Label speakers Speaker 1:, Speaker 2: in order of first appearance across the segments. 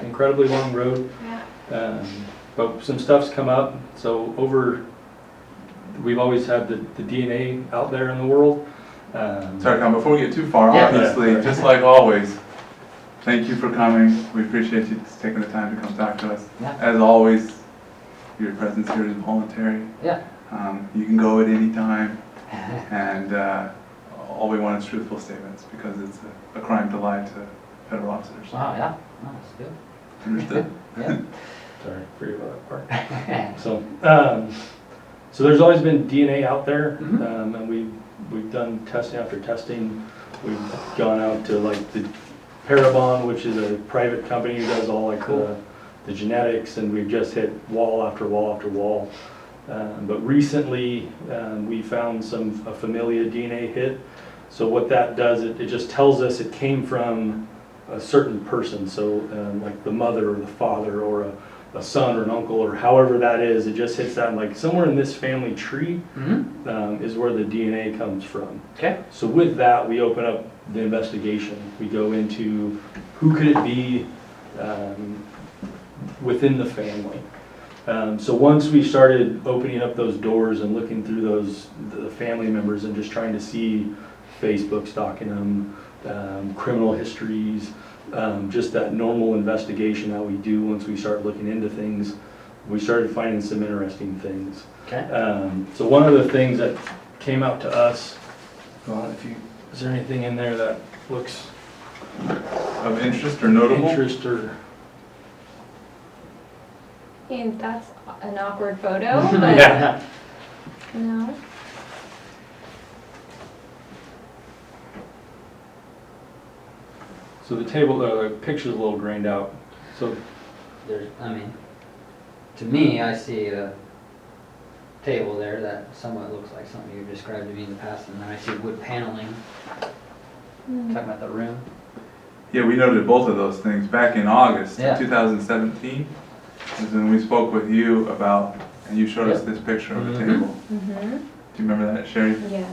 Speaker 1: incredibly long road.
Speaker 2: Yeah.
Speaker 1: But some stuff's come up. So we've always had the DNA out there in the world.
Speaker 3: Sorry, Tom, before we get too far,
Speaker 2: Yeah.
Speaker 3: obviously, just like always, thank you for coming. We appreciate you taking the time to come talk to us.
Speaker 2: Yeah.
Speaker 3: As always, your presence here is voluntary.
Speaker 2: Yeah.
Speaker 3: You can go at any time, and all we want is truthful statements, because it's a crime to lie to federal officers.
Speaker 2: Wow, yeah. Oh, that's good.
Speaker 3: Understood?
Speaker 2: Yeah.
Speaker 1: Sorry, forget about that part. So there's always been DNA out there,
Speaker 2: Mhm.
Speaker 1: and we've done testing after testing. We've gone out to like the Parabon, which is a private company who does all like
Speaker 2: Cool.
Speaker 1: the genetics, and we've just hit wall after wall after wall. But recently, we found a familia DNA hit. So what that does, it just tells us it came from a certain person. So like the mother or the father or a son or an uncle or however that is, it just hits that, and like somewhere in this family tree is where the DNA comes from.
Speaker 2: Okay.
Speaker 1: So with that, we open up the investigation. We go into who could it be within the family. So once we started opening up those doors and looking through the family members and just trying to see Facebook stalking them, criminal histories, just that normal investigation that we do once we start looking into things, we started finding some interesting things.
Speaker 2: Okay.
Speaker 1: So one of the things that came out to us, is there anything in there that looks
Speaker 3: Of interest or notable?
Speaker 1: interest or?
Speaker 2: And
Speaker 4: That's an awkward photo, but
Speaker 1: Yeah.
Speaker 4: no.
Speaker 1: So the table, the picture's a little grained out. So
Speaker 2: There's, I mean, to me, I see a table there that somewhat looks like something you described to me in the past, and then I see wood paneling, talking about the room.
Speaker 3: Yeah, we noted both of those things back in August
Speaker 2: Yeah.
Speaker 3: 2017. Was when we spoke with you about, and you showed us this picture of the
Speaker 1: Mhm.
Speaker 3: table.
Speaker 4: Mm-hmm.
Speaker 3: Do you remember that, Sherri?
Speaker 4: Yes,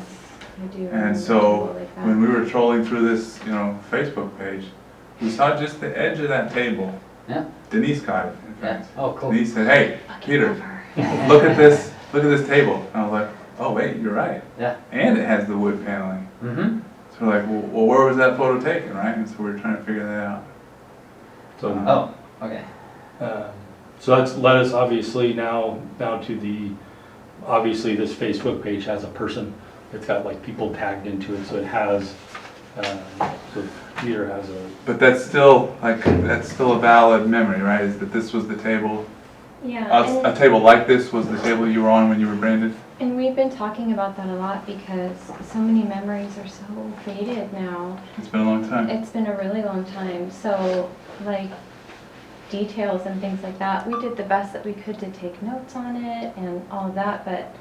Speaker 4: I do.
Speaker 3: And so when we were trolling through this, Facebook page, we saw just the edge of that table.
Speaker 2: Yeah.
Speaker 3: Denise caught it, in
Speaker 2: Yeah.
Speaker 3: fact.
Speaker 2: Oh, cool.
Speaker 3: Denise said, "Hey, Peter, look at this table." And I was like, "Oh wait, you're right."
Speaker 2: Yeah.
Speaker 3: And it has the wood paneling.
Speaker 2: Mm-hmm.
Speaker 3: So we're like, well, where was that photo taken, right? And so we were trying to figure that out.
Speaker 1: So
Speaker 2: Oh, okay.
Speaker 1: so that's led us obviously now to obviously this Facebook page has a person. It's got like people tagged into it, so it has, so Peter has a,
Speaker 3: But that's still a valid memory, right? Is that this was the table,
Speaker 4: Yeah,
Speaker 3: a table like this was the table you were on when you were branded?
Speaker 4: and we've been talking about that a lot because so many memories are so faded now.
Speaker 3: It's been a long time.
Speaker 4: It's been a really long time, so like details and things like that, we did the best that we could to take notes on it and all of that, but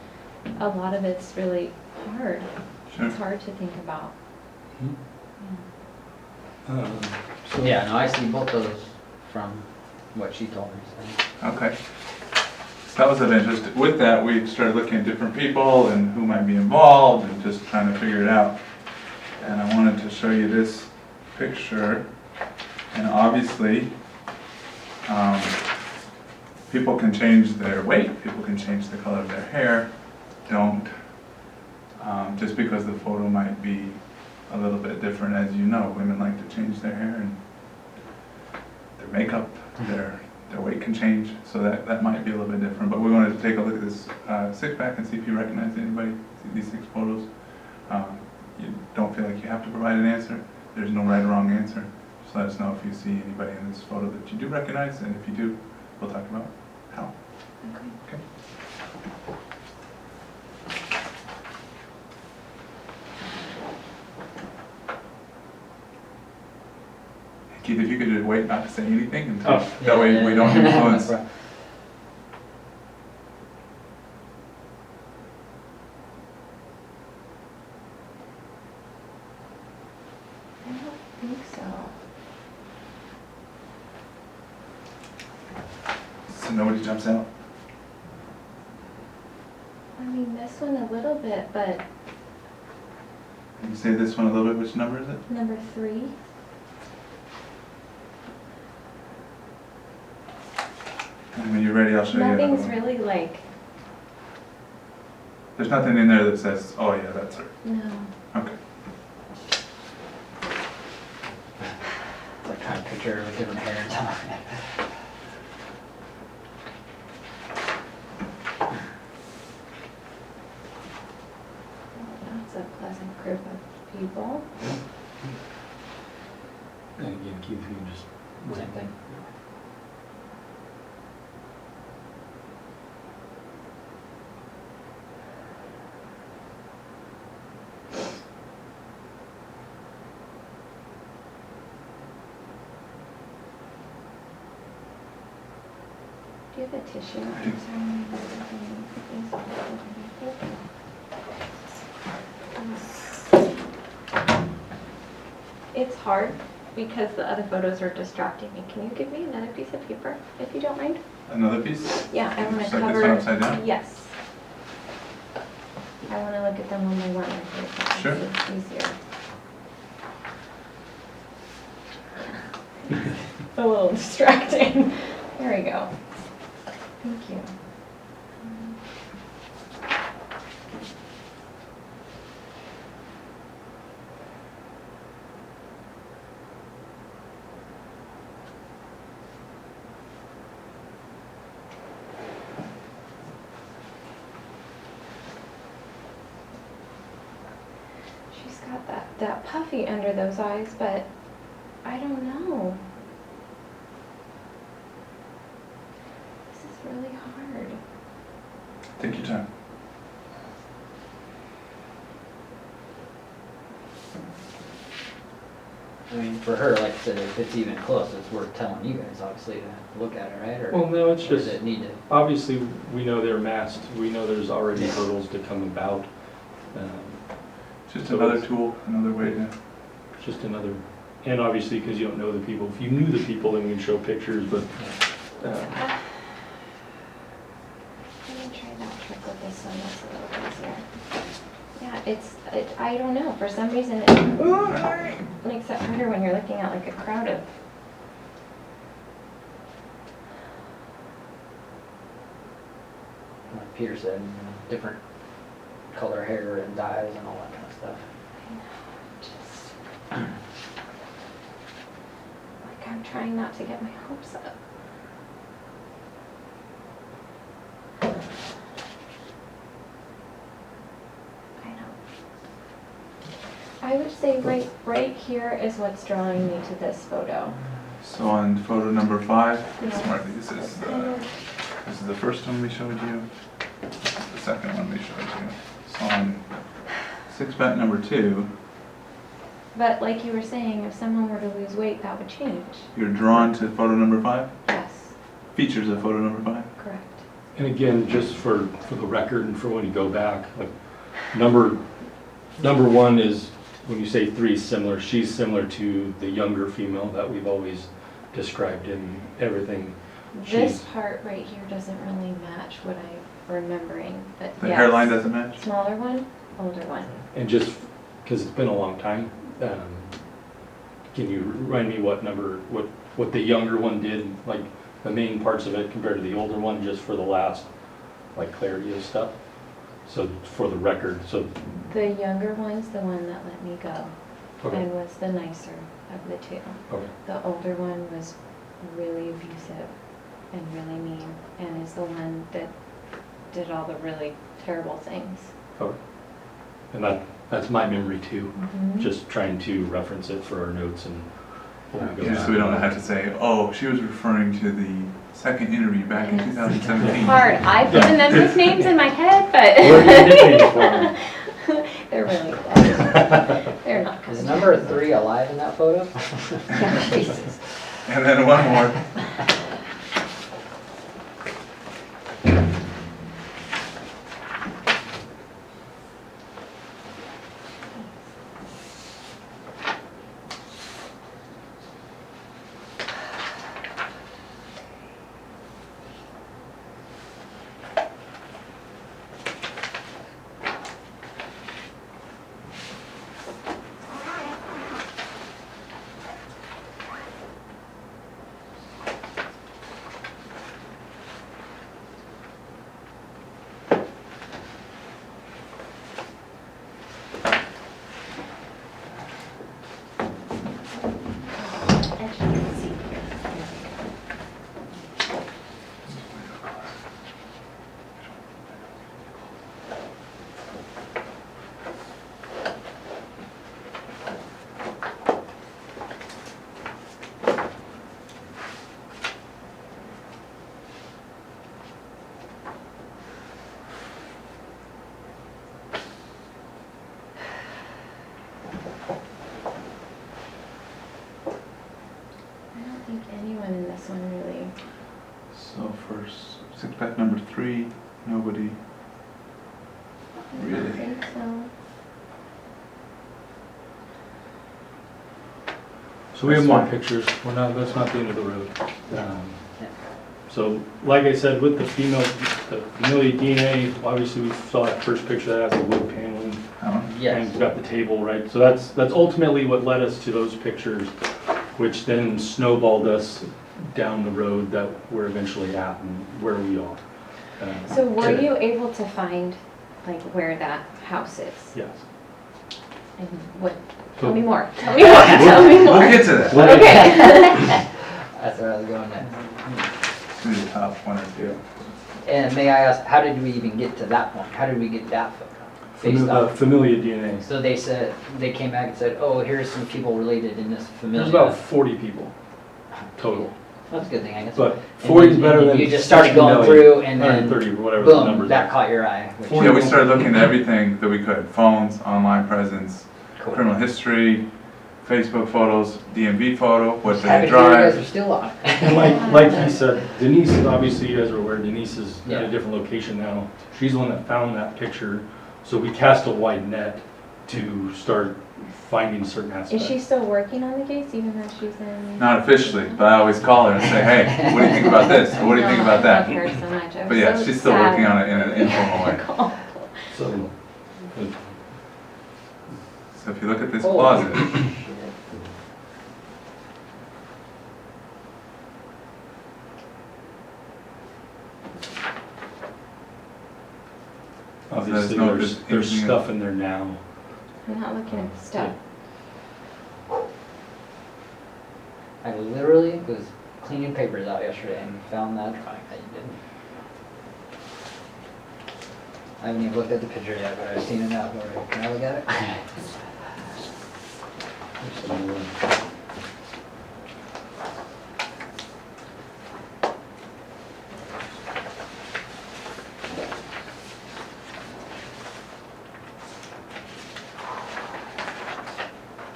Speaker 4: a lot of it's really hard.
Speaker 3: Sure.
Speaker 4: It's hard to think about.
Speaker 1: so
Speaker 2: Yeah, no, I see both those from what she told me, so.
Speaker 3: Okay. So that was of interest. With that, we started looking at different people and who might be involved and just trying to figure it out. And I wanted to show you this picture. And obviously, people can change their weight, people can change the color of their hair. Don't. Just because the photo might be a little bit different, as you know, women like to change their hair and their makeup, their weight can change, so that might be a little bit different. But we wanted to take a look at this six-pack and see if you recognize anybody, see these 6 photos. You don't feel like you have to provide an answer. There's no right or wrong answer. Just let us know if you see anybody in this photo that you do recognize, and if you do, we'll talk about how. Okay. Keith, if you could just wait not to say anything until that way we don't influence.
Speaker 2: Right.
Speaker 4: I don't think so.
Speaker 3: So nobody jumps out?
Speaker 4: I mean, this one a little bit, but
Speaker 3: Can you say this one a little bit? Which number is it?
Speaker 4: number 3.
Speaker 3: And when you're ready, I'll show you another
Speaker 4: Nothing's
Speaker 3: one.
Speaker 4: really like,
Speaker 3: There's nothing in there that says, oh yeah, that's her.
Speaker 4: no.
Speaker 3: Okay.
Speaker 2: We're trying to picture her with different hair and stuff.
Speaker 4: That's a pleasant group of people.
Speaker 1: And again, Keith, if you can just.
Speaker 2: Same thing.
Speaker 4: Do you have a tissue? It's hard because the other photos are distracting me. Can you give me another piece of paper, if you don't mind?
Speaker 3: Another piece?
Speaker 4: Yeah, I want to
Speaker 3: Just like this
Speaker 4: cover.
Speaker 3: one upside down?
Speaker 4: Yes. I want to look at them one by one. I think
Speaker 3: Sure.
Speaker 4: it's easier. A little distracting. There we go. Thank you. She's got that puffy under those eyes, but I don't know. This is really hard.
Speaker 3: Take your time.
Speaker 2: I mean, for her, like I said, if it's even close, it's worth telling you guys, obviously, to look at it, right? Or,
Speaker 1: Well, no, it's
Speaker 2: or does
Speaker 1: just,
Speaker 2: it need to?
Speaker 1: obviously, we know they're masked, we know there's already hurdles to come about.
Speaker 3: Just
Speaker 1: So
Speaker 3: another
Speaker 1: it's-
Speaker 3: tool, another way to.
Speaker 1: It's just another, and obviously, because you don't know the people, if you knew the people, then we can show pictures, but,
Speaker 4: Let me try that trick with this one, that's a little easier. Yeah, I don't know, for some reason it makes it harder when you're looking at like a crowd of.
Speaker 2: Like Peter said, different color hair and dyes and all that kind of stuff.
Speaker 4: Just like I'm trying not to get my hopes up. I know. I would say right here is what's drawing me to this photo.
Speaker 3: So on photo number 5, it's
Speaker 4: Yeah.
Speaker 3: Marty, this is the first one we showed you. This is the second one we showed you. So on 6-bet number 2,
Speaker 4: But like you were saying, if someone were to lose weight, that would change.
Speaker 3: you're drawn to photo number 5?
Speaker 4: Yes,
Speaker 3: Features of photo number 5?
Speaker 4: correct.
Speaker 1: and again, just for the record and for when you go back, like, number one is, when you say 3 is similar, she's similar to the younger female that we've always described in everything.
Speaker 4: This
Speaker 1: She's-
Speaker 4: part right here doesn't really match what I'm remembering, but
Speaker 3: The
Speaker 4: yes.
Speaker 3: hairline doesn't match?
Speaker 4: Smaller one, older one.
Speaker 1: And just, because it's been a long time, can you remind me what the younger one did, like, the main parts of it compared to the older one, just for the last, like, clarity of stuff? So, for the record, so,
Speaker 4: The younger one's the one that let me go
Speaker 1: okay,
Speaker 4: and was the nicer of the two.
Speaker 1: okay.
Speaker 4: The older one was really abusive and really mean and is the one that did all the really terrible things.
Speaker 1: Okay. And that's my memory too,
Speaker 4: Mhm.
Speaker 1: just trying to reference it for our notes and. when we go
Speaker 3: Just
Speaker 1: back.
Speaker 3: so we don't have to say, oh, she was referring to the second interview back in
Speaker 4: Yes.
Speaker 3: 2017.
Speaker 4: Hard. I've given them those names in my head,
Speaker 1: Or you did it for
Speaker 4: but they're really close. They're not.
Speaker 2: Is
Speaker 4: coming
Speaker 2: number
Speaker 4: back.
Speaker 2: 3 alive in that photo?
Speaker 4: Yeah.
Speaker 2: Jesus.
Speaker 3: And then one more. So for six-pack number 3, nobody
Speaker 4: I
Speaker 3: really.
Speaker 4: don't think so.
Speaker 1: So we have
Speaker 3: That's
Speaker 1: more
Speaker 3: fine.
Speaker 1: pictures, that's not the end of the road.
Speaker 2: Yeah.
Speaker 1: So, like I said, with the familiar DNA, obviously we saw that first picture that has the wood paneling. And
Speaker 2: Yes.
Speaker 1: it's got the table, right? So that's ultimately what led us to those pictures, which then snowballed us down the road that we're eventually at and where we are.
Speaker 4: So were
Speaker 1: today.
Speaker 4: you able to find like where that house is?
Speaker 1: Yes.
Speaker 4: And what,
Speaker 1: So-
Speaker 4: tell me more, tell me more, tell me more.
Speaker 3: We'll get to that.
Speaker 4: Okay.
Speaker 2: That's where I was going next.
Speaker 3: Do the top 1 or 2.
Speaker 2: And may I ask, how did we even get to that point? How did we get that photo? Based off.
Speaker 1: Familia DNA.
Speaker 2: So they said, they came back and said, oh, here's some people related in this familia.
Speaker 1: There's about 40 people total.
Speaker 2: That's a good thing, I guess.
Speaker 1: But
Speaker 2: And
Speaker 1: 40 is
Speaker 2: then-
Speaker 1: better
Speaker 2: and
Speaker 1: than
Speaker 2: you just started
Speaker 1: 60
Speaker 2: going
Speaker 1: million.
Speaker 2: through and then
Speaker 1: 130 or whatever the
Speaker 2: boom,
Speaker 1: numbers
Speaker 2: that
Speaker 1: are.
Speaker 2: caught your eye. Which
Speaker 3: Yeah, we started looking at everything that we could. Phones, online presence,
Speaker 2: cool.
Speaker 3: criminal history, Facebook photos, DMV photo, what
Speaker 2: Just
Speaker 3: they
Speaker 2: happy to hear you guys
Speaker 3: drive.
Speaker 2: are still on.
Speaker 1: And like he said, Denise is, obviously you guys are aware, Denise is at
Speaker 2: Yeah.
Speaker 1: a different location now. She's the one that found that picture. So we cast a wide net to start finding certain
Speaker 4: Is
Speaker 1: aspects.
Speaker 4: she still working on the case even though she's in?
Speaker 3: Not officially, but I always call her and say, hey, what do you think about this? Or what do you think about that?
Speaker 4: I love her so much. I was
Speaker 3: But yeah,
Speaker 4: so
Speaker 3: she's still
Speaker 4: sad.
Speaker 3: working on it in an informal way.
Speaker 4: Cool.
Speaker 1: So,
Speaker 3: So if you look at this
Speaker 2: Oh.
Speaker 3: closet,
Speaker 1: obviously
Speaker 3: no-
Speaker 1: there's
Speaker 3: anything-
Speaker 1: stuff in there now.
Speaker 4: I'm not looking at the stuff.
Speaker 2: I literally was cleaning papers out yesterday and found that drawing that you did. I haven't even looked at the picture yet, but I've seen it out already. Can I look at it?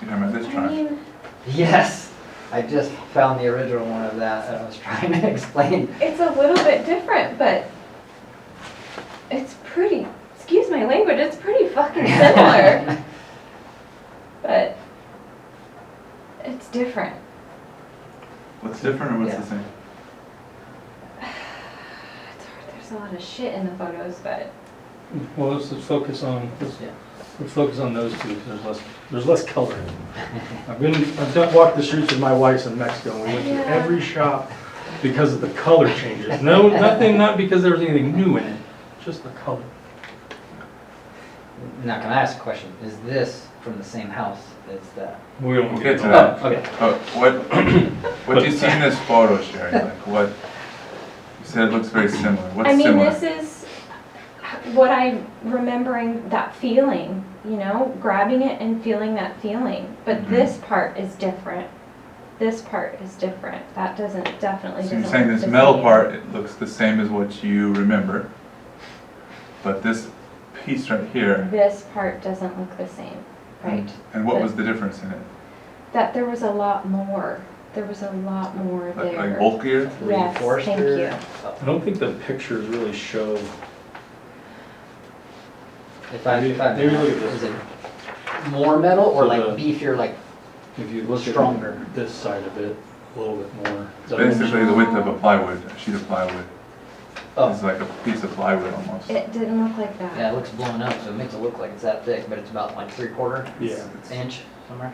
Speaker 3: you remember this
Speaker 4: I
Speaker 3: drawing?
Speaker 4: mean,
Speaker 2: Yes! I just found the original one of that and I was trying to explain.
Speaker 4: it's a little bit different, but it's pretty, excuse my language, it's pretty fucking similar. But it's different.
Speaker 3: What's different or what's
Speaker 2: Yeah.
Speaker 3: the same?
Speaker 4: It's hard, there's a lot of shit in the photos, but
Speaker 1: Well, let's focus on,
Speaker 2: Yeah.
Speaker 1: let's focus on those two because there's less color. I've walked the streets with my wife in Mexico and we went
Speaker 4: Yeah.
Speaker 1: through every shop because of the color changes. No, nothing, not because there was anything new in it, just the color.
Speaker 2: Now, can I ask a question? Is this from the same house as that?
Speaker 1: We don't
Speaker 3: We'll get to
Speaker 1: into
Speaker 3: that.
Speaker 2: Oh, okay.
Speaker 3: Oh, what do you see in this photo, Sherri? Like what, you said it looks very similar. What's
Speaker 4: I mean,
Speaker 3: similar?
Speaker 4: this is what I'm remembering, that feeling, you know, grabbing it and feeling that feeling. But
Speaker 3: Mhm.
Speaker 4: this part is different. This part is different. That definitely
Speaker 3: So
Speaker 4: doesn't.
Speaker 3: you're saying
Speaker 4: look
Speaker 3: this
Speaker 4: the
Speaker 3: metal
Speaker 4: same.
Speaker 3: part, it looks the same as what you remember, but this piece right here,
Speaker 4: This part doesn't look the same, right?
Speaker 3: and what was the difference in it?
Speaker 4: That there was a lot more. There was a lot more
Speaker 3: Like
Speaker 4: there.
Speaker 3: bulkier?
Speaker 4: Yes,
Speaker 2: Reinforced
Speaker 4: thank
Speaker 2: or-
Speaker 4: you.
Speaker 2: Oh.
Speaker 1: I don't think the pictures really show.
Speaker 2: If I
Speaker 1: Maybe look at this.
Speaker 2: is it more metal or
Speaker 1: So
Speaker 2: like
Speaker 1: the-
Speaker 2: beefier, like
Speaker 1: If you look
Speaker 2: Stronger.
Speaker 1: at this side of it a little bit more.
Speaker 3: It's basically the width of a plywood, a sheet of plywood. It's
Speaker 2: oh
Speaker 3: like a piece of plywood almost.
Speaker 4: It didn't look like that.
Speaker 2: yeah, it looks blown up, so it makes it look like it's that thick, but it's about like 3/4
Speaker 1: Yeah,
Speaker 2: inch somewhere.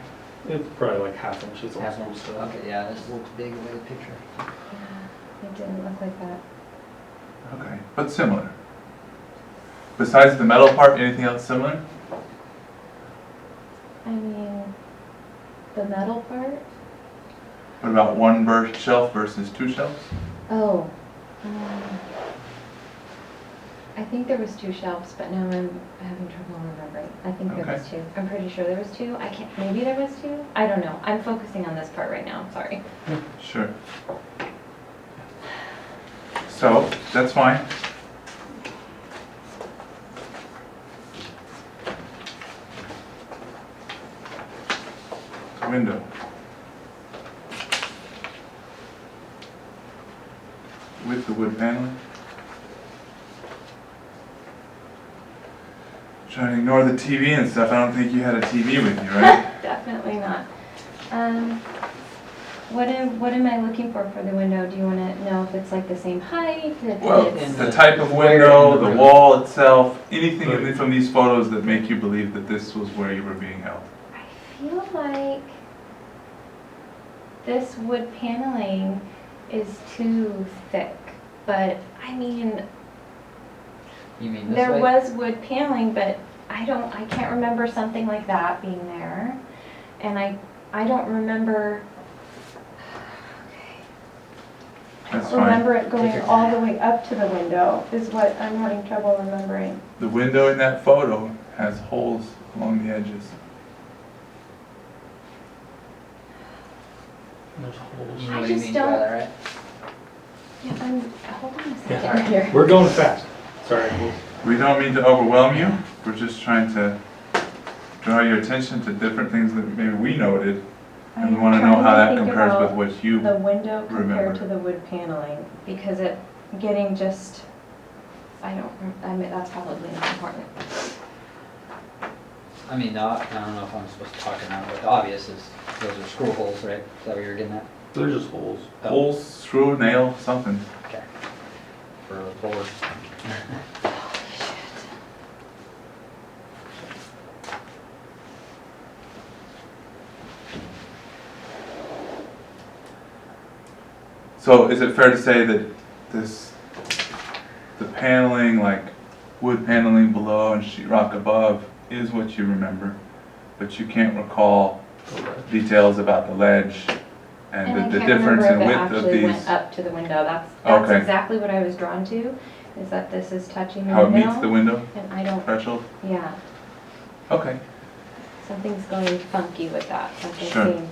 Speaker 1: it's probably like half inch. It's
Speaker 2: Half
Speaker 1: also
Speaker 2: inch.
Speaker 1: so.
Speaker 2: Okay, yeah, this looks big the way the picture.
Speaker 4: Yeah, it didn't look like that.
Speaker 3: Okay, but similar. Besides the metal part, anything else similar?
Speaker 4: I mean, the metal part?
Speaker 3: What about one shelf versus 2 shelves?
Speaker 4: Oh. I think there was 2 shelves, but now I'm having trouble remembering. I think there was 2. I'm pretty sure there was 2. I can't, maybe there was 2? I don't know. I'm focusing on this part right now, sorry.
Speaker 3: Sure. So, that's fine. Window. with the wood paneling? Trying to ignore the TV and stuff. I don't think you had a TV with you, right?
Speaker 4: Definitely not. What am I looking for the window? Do you want to know if it's like the same height? If
Speaker 3: Well,
Speaker 4: it's,
Speaker 3: the type of window, the wall itself, anything from these photos that make you believe that this was where you were being held.
Speaker 4: I feel like this wood paneling is too thick, but I mean,
Speaker 2: You mean this
Speaker 4: there
Speaker 2: way?
Speaker 4: was wood paneling, but I can't remember something like that being there. And I don't remember,
Speaker 3: That's
Speaker 4: remember
Speaker 3: fine.
Speaker 4: it going all the way up to the window, is what I'm having trouble remembering.
Speaker 3: The window in that photo has holes along the edges.
Speaker 1: There's holes.
Speaker 2: You know
Speaker 4: I
Speaker 2: what you
Speaker 4: just
Speaker 2: mean by
Speaker 4: don't-
Speaker 2: that, right?
Speaker 4: Yeah, hold on a
Speaker 1: Yeah.
Speaker 4: second here.
Speaker 1: We're going fast. Sorry.
Speaker 3: We don't mean to overwhelm you. We're just trying to draw your attention to different things that maybe we noted. And we
Speaker 4: I'm
Speaker 3: want to know
Speaker 4: trying
Speaker 3: how that
Speaker 4: think
Speaker 3: compares
Speaker 4: about
Speaker 3: with what you,
Speaker 4: the window compared
Speaker 3: remember.
Speaker 4: to the wood paneling, because it getting just, I mean, that's probably not important.
Speaker 2: I mean, I don't know if I'm supposed to talk or not, but the obvious is those are screw holes, right? Is that what you were getting at?
Speaker 1: They're just holes.
Speaker 2: Oh,
Speaker 3: holes, screw, nail, something.
Speaker 2: Okay. For the board.
Speaker 3: So is it fair to say that the paneling, like wood paneling below and sheetrock above, is what you remember, but you can't recall details about the ledge and the difference in width of
Speaker 4: And I can't remember if it actually
Speaker 3: these,
Speaker 4: went up to the window. That's
Speaker 3: Okay.
Speaker 4: exactly what I was drawn to, is that this is touching the
Speaker 3: how it
Speaker 4: window.
Speaker 3: meets the window
Speaker 4: And I don't,
Speaker 3: threshold?
Speaker 4: yeah,
Speaker 3: Okay,
Speaker 4: something's going funky with that. Something
Speaker 3: Sure.
Speaker 4: seems,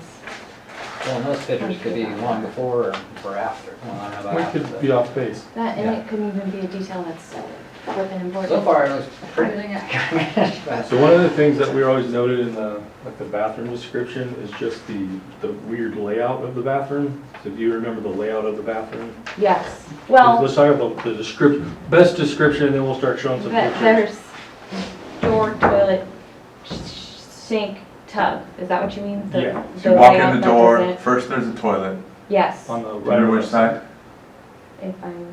Speaker 2: Well, and those pictures could be one before or after. Well, I don't know about
Speaker 1: We
Speaker 2: after,
Speaker 1: could
Speaker 2: but
Speaker 1: be off base.
Speaker 4: that, and
Speaker 2: Yeah.
Speaker 4: it couldn't even be a detail that's flipping important.
Speaker 2: so far it looks pretty dang accurate. But-
Speaker 1: So one of the things that we always noted in the, like the bathroom description is just the weird layout of the bathroom. So do you remember the layout of the bathroom?
Speaker 4: Yes, well,
Speaker 1: Let's talk about the description, best description, and then we'll start showing some pictures.
Speaker 4: there's door, toilet, sink, tub. Is that what you mean? The-
Speaker 1: Yeah.
Speaker 3: so you walk
Speaker 4: layout
Speaker 3: in the
Speaker 4: that
Speaker 3: door,
Speaker 4: doesn't-
Speaker 3: first there's a toilet.
Speaker 4: Yes,
Speaker 1: On the right.
Speaker 3: Remember
Speaker 1: or
Speaker 3: which
Speaker 1: left
Speaker 3: side?
Speaker 4: if I'm,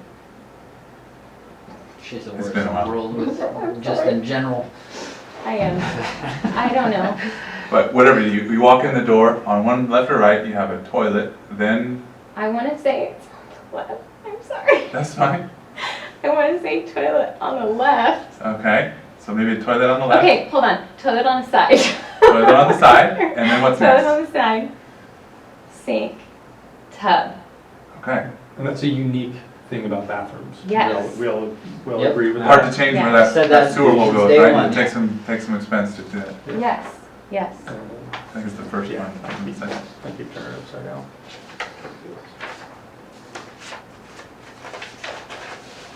Speaker 2: She's the
Speaker 3: It's
Speaker 2: worst
Speaker 3: been a
Speaker 2: in the
Speaker 3: while.
Speaker 2: world with, just in general.
Speaker 4: I am, I don't know.
Speaker 3: But whatever, you walk in the door, on one left or right, you have a toilet, then,
Speaker 4: I want to say it's on the left. I'm sorry.
Speaker 3: that's fine.
Speaker 4: I want to say toilet on the left.
Speaker 3: Okay, so maybe a toilet on the left,
Speaker 4: Okay, hold on. Toilet on the side.
Speaker 3: toilet on the side, and then what's
Speaker 4: Toilet
Speaker 3: next?
Speaker 4: on the side. Sink. Tub.
Speaker 3: Okay,
Speaker 1: And that's a unique thing about bathrooms.
Speaker 4: Yes.
Speaker 1: We all
Speaker 2: Yep.
Speaker 1: agree with
Speaker 3: hard
Speaker 1: that.
Speaker 3: to change where
Speaker 4: Yeah.
Speaker 3: that
Speaker 2: Said
Speaker 3: that
Speaker 2: that
Speaker 3: sewer will
Speaker 2: since
Speaker 3: go,
Speaker 2: day
Speaker 3: right?
Speaker 2: one.
Speaker 3: It takes some expense to do that.
Speaker 1: Yeah.
Speaker 4: Yes. Yes.
Speaker 3: I think it's the first
Speaker 1: Yeah.
Speaker 3: one. I would say.
Speaker 1: I keep turning it upside down.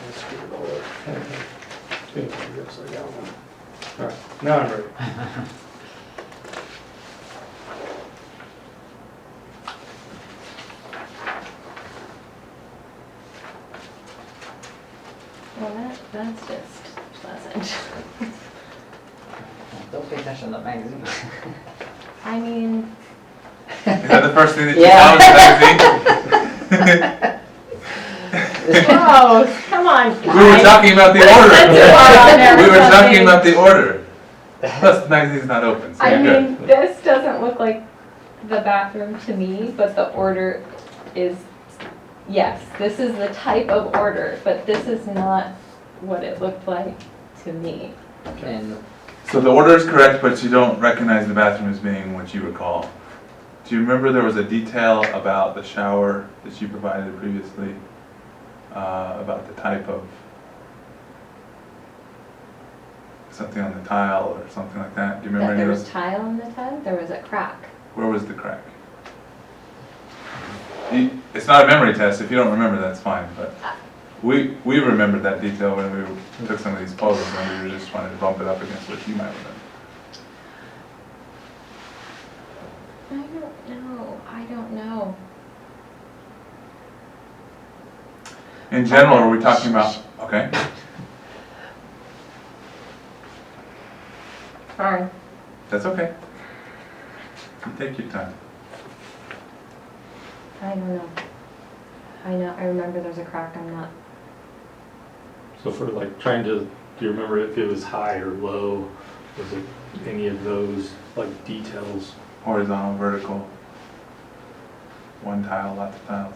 Speaker 1: Let's get it all up. It's gonna be upside down. All right, now I'm ready.
Speaker 4: Well, that's just pleasant.
Speaker 2: Don't pay attention to the magazine.
Speaker 4: I mean,
Speaker 3: Is that the first thing that you
Speaker 2: Yeah.
Speaker 3: saw in the magazine?
Speaker 4: gross. Come on, guys.
Speaker 3: We were talking about the order.
Speaker 4: That's on there
Speaker 3: We
Speaker 4: or
Speaker 3: were talking
Speaker 4: something.
Speaker 3: about the order. Plus, the magazine's not open, so
Speaker 4: I
Speaker 3: you're good.
Speaker 4: mean, this doesn't look like the bathroom to me, but the order is, yes, this is the type of order, but this is not what it looked like to me.
Speaker 2: And
Speaker 3: So the order is correct, but you don't recognize the bathroom as being what you recall. Do you remember there was a detail about the shower that you provided previously? About the type of something on the tile or something like that? Do you remember
Speaker 4: That
Speaker 3: any
Speaker 4: there
Speaker 3: of
Speaker 4: was
Speaker 3: those?
Speaker 4: tile in the tub, there was a crack.
Speaker 3: Where was the crack? It's not a memory test. If you don't remember, that's fine. But we remembered that detail when we took some of these photos, and we were just trying to bump it up against what you might remember.
Speaker 4: I don't know.
Speaker 3: In general, are we talking about, okay?
Speaker 4: Sorry.
Speaker 3: That's okay. You take your time.
Speaker 4: I don't know. I remember there's a crack, I'm not.
Speaker 1: So for like trying to, do you remember if it was high or low? Was it any of those like details?
Speaker 3: Horizontal, vertical. One tile, lots of tiles.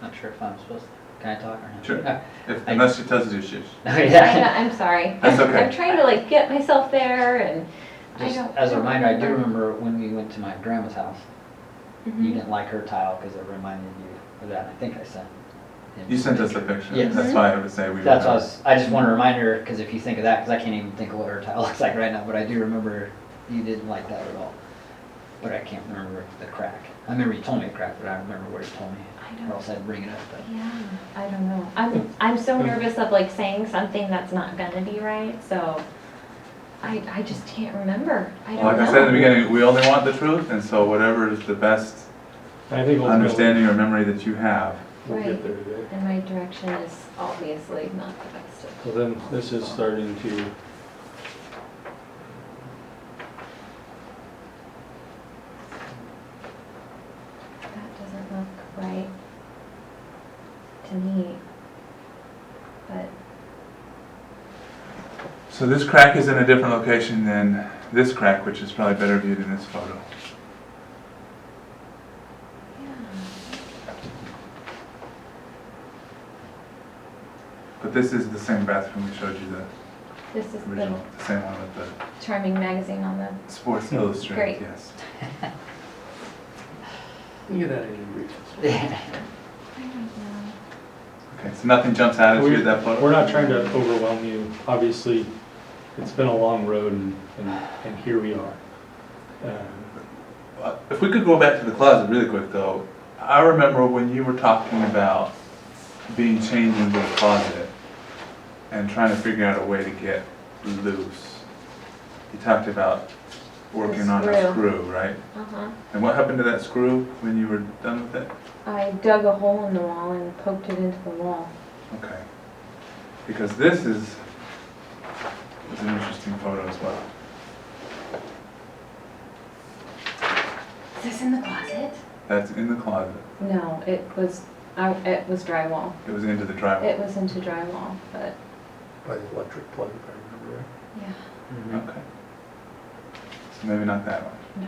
Speaker 2: Not sure if I'm supposed to, can I talk or not?
Speaker 3: Sure.
Speaker 2: Oh,
Speaker 3: Unless she tells you to shush.
Speaker 2: yeah.
Speaker 4: I'm sorry.
Speaker 3: That's okay.
Speaker 4: I'm trying to like get myself there and I
Speaker 2: Just
Speaker 4: don't.
Speaker 2: as a
Speaker 4: don't
Speaker 2: reminder, I do remember when we went to my grandma's house,
Speaker 4: Mhm.
Speaker 2: you didn't like her tile because it reminded you of that. I think I sent. him
Speaker 3: You sent
Speaker 2: some
Speaker 3: us a
Speaker 2: picture.
Speaker 3: picture.
Speaker 2: Yes.
Speaker 3: That's why I would say we.
Speaker 2: That's why I just want to remind her, because if you think of that, because I can't even think of what her tile looks like right now, but I do remember you didn't like that at all. But I can't remember the crack. I remember you told me a crack, but I don't remember what you told me.
Speaker 4: I
Speaker 2: Or
Speaker 4: don't.
Speaker 2: else I'd bring it up, but.
Speaker 4: Yeah, I don't know. I'm so nervous of like saying something that's not gonna be right, so I just can't remember. I don't
Speaker 3: Like
Speaker 4: know.
Speaker 3: I said in the beginning, we only want the truth, and so whatever is the best
Speaker 1: I think ultimately
Speaker 3: understanding or memory that you have.
Speaker 1: we'll
Speaker 4: Right.
Speaker 1: get there today.
Speaker 4: And my direction is obviously not the best.
Speaker 1: So then this is starting to,
Speaker 4: That doesn't look right to me. But
Speaker 3: So this crack is in a different location than this crack, which is probably better viewed in this photo.
Speaker 4: yeah.
Speaker 3: But this is the same bathroom we showed you, the
Speaker 4: This is
Speaker 3: original, the same one with
Speaker 4: the charming magazine on the.
Speaker 3: Sports Illustrated,
Speaker 4: Great.
Speaker 3: yes.
Speaker 1: look at that Andy Reeves.
Speaker 4: I don't know.
Speaker 3: Okay, so nothing jumps out at you at that photo?
Speaker 1: We're not trying to overwhelm you. Obviously, it's been a long road and here we are.
Speaker 3: If we could go back to the closet really quick though, I remember when you were talking about being chained into the closet and trying to figure out a way to get loose. You talked about working on a screw, right?
Speaker 4: Uh-huh.
Speaker 3: And what happened to that screw when you were done with it?
Speaker 4: I dug a hole in the wall and poked it into the wall.
Speaker 3: Okay. Because this is an interesting photo as well.
Speaker 4: Is this in the closet?
Speaker 3: That's in the closet.
Speaker 4: No, it was drywall.
Speaker 3: It was into the drywall.
Speaker 4: It was into drywall, but
Speaker 1: By the electric plug, if I remember right.
Speaker 4: yeah.
Speaker 2: Mhm.
Speaker 3: Okay. So maybe not that one.
Speaker 4: No.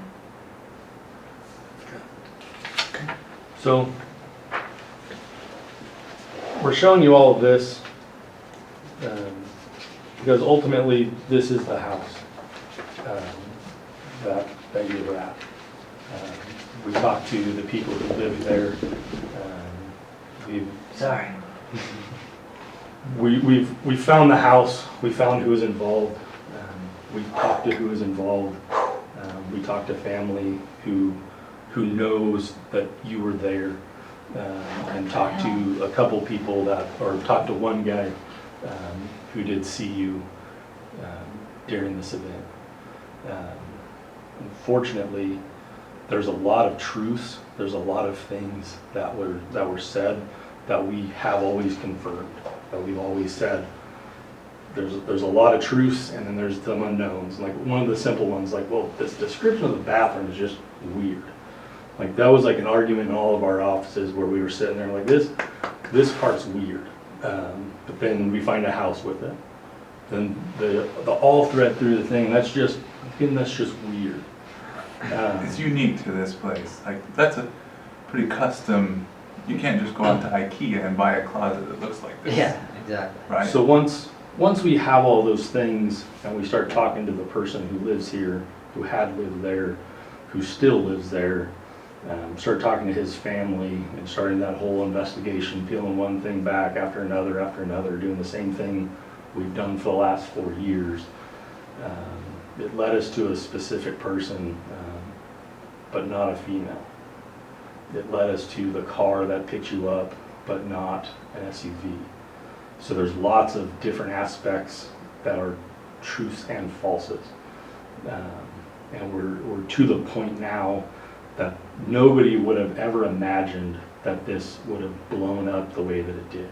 Speaker 1: So, we're showing you all of this because ultimately this is the house that you were at. We talked to the people who live there.
Speaker 2: Sorry.
Speaker 1: We found the house. We found who was involved. We talked to who was involved. We talked to family who knows that you were there, and talked to a couple people or talked to one guy who did see you during this event. Unfortunately, there's a lot of truths. There's a lot of things that were said that we have always confirmed. That we've always said. There's a lot of truths, and then there's some unknowns. Like one of the simple ones, like, well, this description of the bathroom is just weird. Like that was like an argument in all of our offices where we were sitting there like this part's weird. But then we find a house with it. Then the all thread through the thing, that's just weird.
Speaker 3: It's unique to this place. Like that's a pretty custom. You can't just go out to IKEA and buy a closet that looks like this.
Speaker 2: Yeah, exactly.
Speaker 3: Right.
Speaker 1: So once we have all those things and we start talking to the person who lives here, who had lived there, who still lives there, start talking to his family and starting that whole investigation, peeling one thing back after another, doing the same thing we've done for the last 4 years. It led us to a specific person, but not a female. it led us to the car that picked you up, but not an SUV. So there's lots of different aspects that are truths and falses. And we're to the point now that nobody would have ever imagined that this would have blown up the way that it did.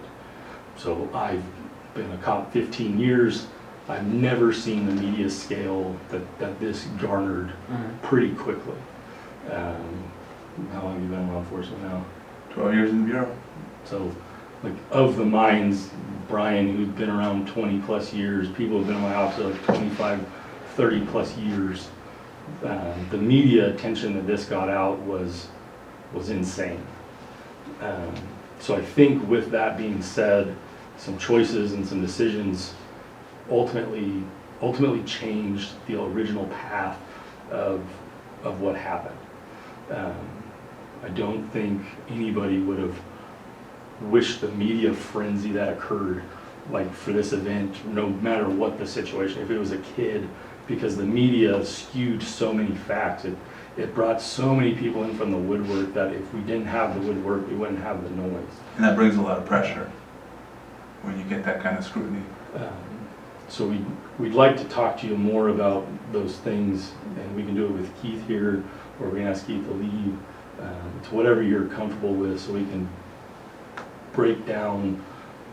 Speaker 1: So I've been a cop 15 years. I've never seen the media scale that this garnered pretty quickly. How long have you been in law enforcement now?
Speaker 3: 12 years in the Bureau.
Speaker 1: So, like, of the minds, Brian, who's been around 20 plus years, people who've been in my office like 25, 30 plus years, the media attention that this got out was insane. So I think with that being said, some choices and some decisions ultimately changed the original path of what happened. I don't think anybody would have wished the media frenzy that occurred, like for this event, no matter what the situation, if it was a kid, because the media skewed so many facts. It brought so many people in from the woodwork that if we didn't have the woodwork, we wouldn't have the noise.
Speaker 3: And that brings a lot of pressure when you get that kind of scrutiny.
Speaker 1: So we'd like to talk to you more about those things, and we can do it with Keith here, or we can ask Keith to leave. It's whatever you're comfortable with, so we can break down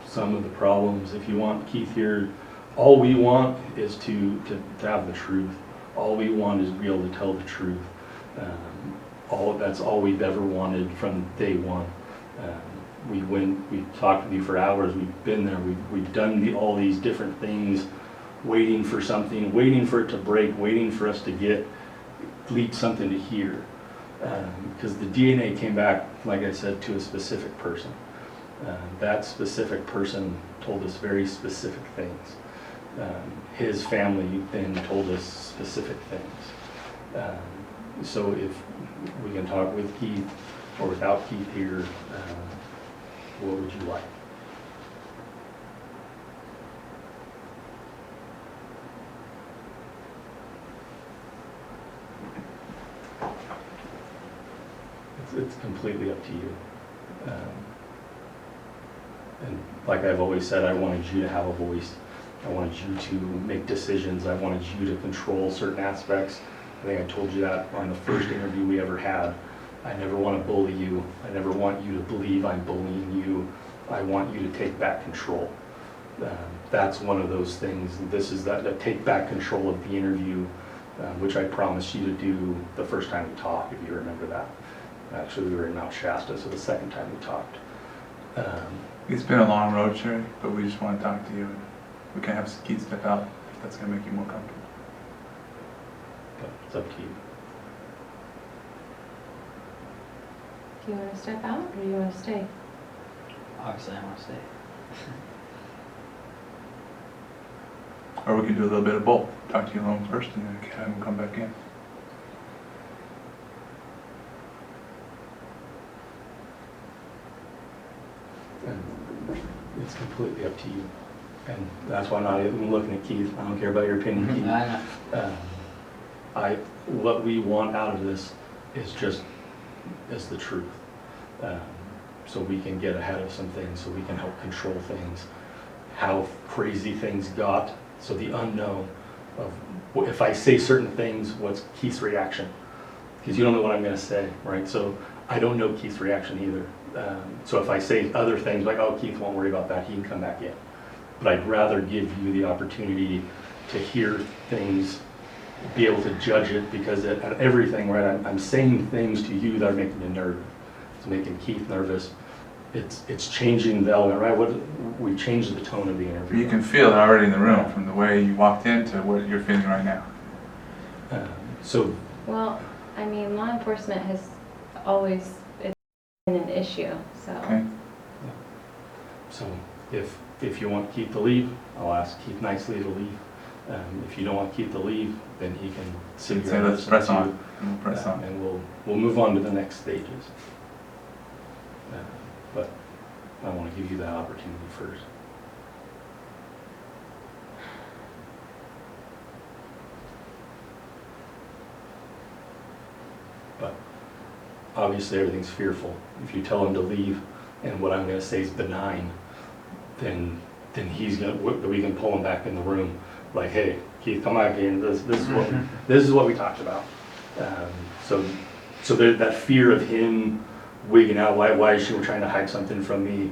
Speaker 1: some of the problems. If you want Keith here, all we want is to have the truth. All we want is to be able to tell the truth. That's all we've ever wanted from day one. We talked with you for hours, we've been there, we've done all these different things, waiting for something, waiting for it to break, waiting for us to leak something to hear. Because the DNA came back, like I said, to a specific person. That specific person told us very specific things. His family then told us specific things. So if we can talk with Keith or without Keith here, what would you like? It's completely up to you. And like I've always said, I wanted you to have a voice. I wanted you to make decisions. I wanted you to control certain aspects. I think I told you that on the first interview we ever had. I never want to bully you. I never want you to believe I'm bullying you. I want you to take back control. That's one of those things. This is the take back control of the interview, which I promised you to do the first time we talked, if you remember that. Actually, we were in Mount Shasta, so the second time we talked.
Speaker 3: It's been a long road, Sherri, but we just want to talk to you. We can have Keith step out if that's going to make you more comfortable.
Speaker 1: But it's up to you.
Speaker 4: Do you want to step out or do you want to stay?
Speaker 2: Obviously, I want to stay.
Speaker 3: Or we can do a little bit of both. Talk to you alone first and then have him come back in.
Speaker 1: And it's completely up to you. And that's why I'm not even looking at Keith. I don't care about your opinion, Keith.
Speaker 2: I know.
Speaker 1: What we want out of this is the truth. So we can get ahead of some things, so we can help control things, how crazy things got, so the unknown of if I say certain things, what's Keith's reaction? Because you don't know what I'm going to say, right? So I don't know Keith's reaction either. So if I say other things like, oh, Keith won't worry about that, he can come back in. But I'd rather give you the opportunity to hear things, be able to judge it, because everything, right, I'm saying things to you that are making you nervous. It's making Keith nervous. It's changing the element, right? We changed the tone of the interview.
Speaker 3: You can feel it already in the room from the way you walked into what you're feeling right now.
Speaker 4: Well, I mean, law enforcement has always been an issue, so.
Speaker 3: Okay.
Speaker 1: So if you want Keith to leave, I'll ask Keith nicely to leave. If you don't want Keith to leave, then he can sit here
Speaker 3: Say
Speaker 1: and
Speaker 3: let's
Speaker 1: listen
Speaker 3: press
Speaker 1: to you.
Speaker 3: on. We'll press on.
Speaker 1: And we'll move on to the next stages. But I want to give you that opportunity first. But obviously everything's fearful. If you tell him to leave and what I'm gonna say is benign, then we can pull him back in the room, like, hey, Keith, come back in, this is what we talked about. So that fear of him wigging out, why is she trying to hide something from me?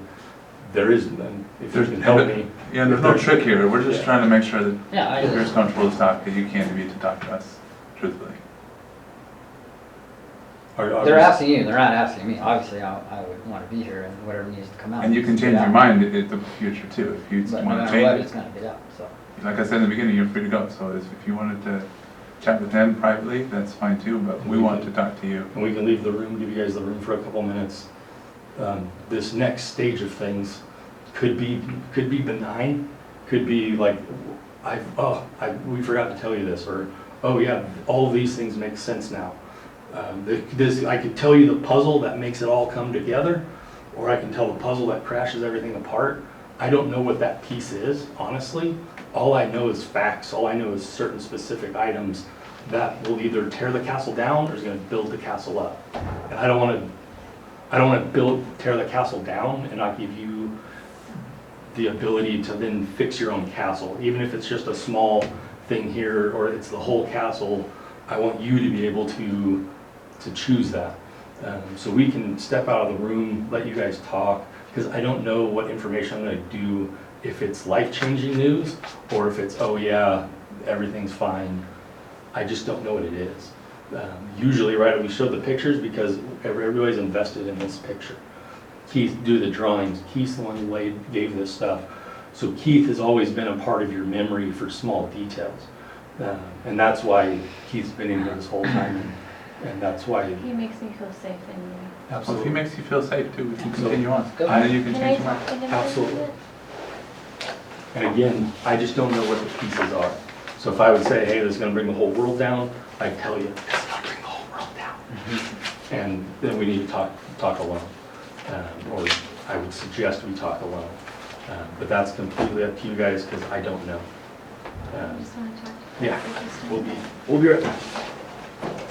Speaker 1: There is none. If you can help me.
Speaker 3: Yeah, there's no trick here. We're just trying to make sure that
Speaker 2: Yeah,
Speaker 3: if you're as comfortable to talk as you can to be to talk to us, truthfully.
Speaker 2: they're asking you, they're not asking me. Obviously, I would want to be here and whatever needs to come out.
Speaker 3: And you can
Speaker 2: needs to
Speaker 3: change
Speaker 2: get
Speaker 3: your
Speaker 2: out.
Speaker 3: mind in the future too, if you
Speaker 2: But no
Speaker 3: want to
Speaker 2: matter what,
Speaker 3: change
Speaker 2: it's
Speaker 3: it.
Speaker 2: gonna get out, so.
Speaker 3: Like I said in the beginning, you're free to go. So if you wanted to chat with them privately, that's fine too, but we want to talk to you.
Speaker 1: And we can leave the room, give you guys the room for a couple minutes. This next stage of things could be benign, could be like, we forgot to tell you this, or, oh yeah, all of these things make sense now. I could tell you the puzzle that makes it all come together, or I can tell the puzzle that crashes everything apart. I don't know what that piece is, honestly. All I know is facts. All I know is certain specific items that will either tear the castle down or is going to build the castle up. And I don't want to tear the castle down and not give you the ability to then fix your own castle. Even if it's just a small thing here or it's the whole castle, I want you to be able to choose that. So we can step out of the room, let you guys talk, because I don't know what information I'm going to do, if it's life-changing news or if it's, oh yeah, everything's fine. I just don't know what it is. Usually, right, we show the pictures because everybody's invested in this picture. Keith do the drawings. Keith's the one who gave this stuff. So Keith has always been a part of your memory for small details. And that's why Keith's been in here this whole time. And that's why.
Speaker 4: He makes me feel safe anyway.
Speaker 3: Well, if he makes you feel safe too, we can
Speaker 1: So-
Speaker 3: continue on.
Speaker 2: Go
Speaker 3: And then you can
Speaker 4: Can I
Speaker 3: change your
Speaker 4: talk
Speaker 3: mind.
Speaker 4: to him for a
Speaker 1: Absolutely.
Speaker 4: minute?
Speaker 1: And again, I just don't know what the pieces are. So if I would say, hey, this is gonna bring the whole world down, I'd tell you, this is gonna bring the whole world down. And then we need to talk alone. Or I would suggest we talk alone. But that's completely up to you guys, because I don't know.
Speaker 4: I just want to talk to him
Speaker 1: Yeah,
Speaker 4: for just a
Speaker 1: we'll
Speaker 4: minute.
Speaker 1: be right back.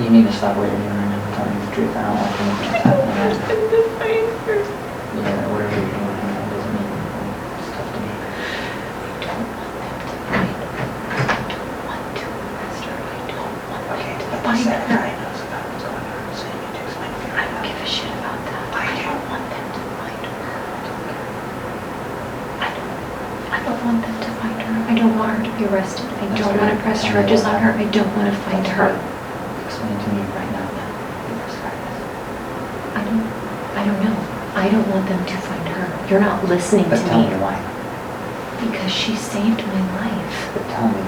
Speaker 2: You need to stop what you're doing and tell me the truth. I don't want to know what's happening. Yeah, whatever you're doing, it doesn't mean it's tough to me. Okay, but the sad guy knows about what's going on, so you need to explain to me.
Speaker 4: I don't give a shit about that. I don't want them to find her. I don't want them to find her. I don't want her to be arrested. I don't want to press charges on her. I don't want to find her.
Speaker 2: Explain to me right now that you respect this.
Speaker 4: I don't know. I don't want them to find her. You're not listening to
Speaker 2: But tell me
Speaker 4: me.
Speaker 2: why.
Speaker 4: Because she saved my life.
Speaker 2: But tell me,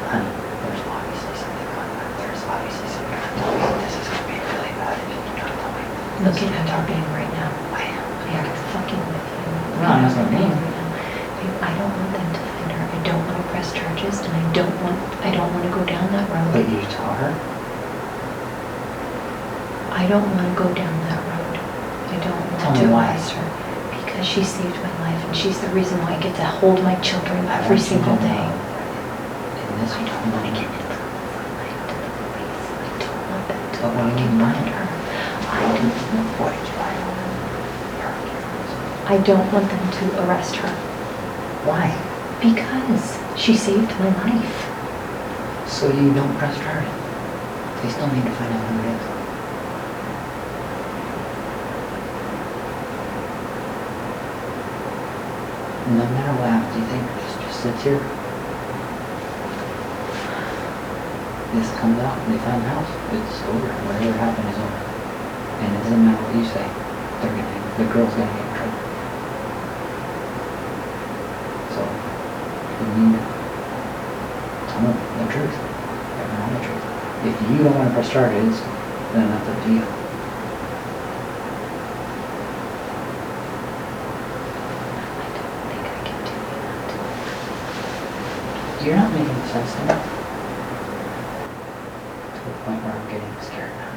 Speaker 2: honey, there's obviously something going on. There's obviously something going on. Tell me this is going to be really bad if you don't tell me.
Speaker 4: Look at how you're being right now. I am fucking with you.
Speaker 2: No, I'm not fucking
Speaker 4: Right
Speaker 2: with you.
Speaker 4: now. I don't want them to find her. I don't want to press charges, and I don't want to go down that road.
Speaker 2: But you tell her?
Speaker 4: I don't want to go down that road. I don't
Speaker 2: Tell
Speaker 4: want
Speaker 2: me
Speaker 4: to
Speaker 2: why.
Speaker 4: arrest her because she saved my life, and she's the reason why I get to hold my children
Speaker 2: I
Speaker 4: every
Speaker 2: want you to
Speaker 4: single
Speaker 2: know
Speaker 4: day.
Speaker 2: In this
Speaker 4: I don't want to get in trouble for lying to the police. I don't want them to
Speaker 2: But when you
Speaker 4: fucking
Speaker 2: lied
Speaker 4: find
Speaker 2: to
Speaker 4: her.
Speaker 2: her,
Speaker 4: I don't know.
Speaker 2: what did you lie to her?
Speaker 4: I don't want them to arrest her
Speaker 2: Why?
Speaker 4: because she saved my life.
Speaker 2: So you don't press charges. They still need to find out who it is. No matter what happens, you think just sits here. This comes out and they find the house. It's over. Whatever happened is over. And it doesn't matter what you say. The girl's gonna get in trouble. So you need to tell them the truth. Everyone the truth. If you don't want to press charges, then that's up to you.
Speaker 4: I don't think I can do that.
Speaker 2: You're not making sense to me. To the point where I'm getting scared now.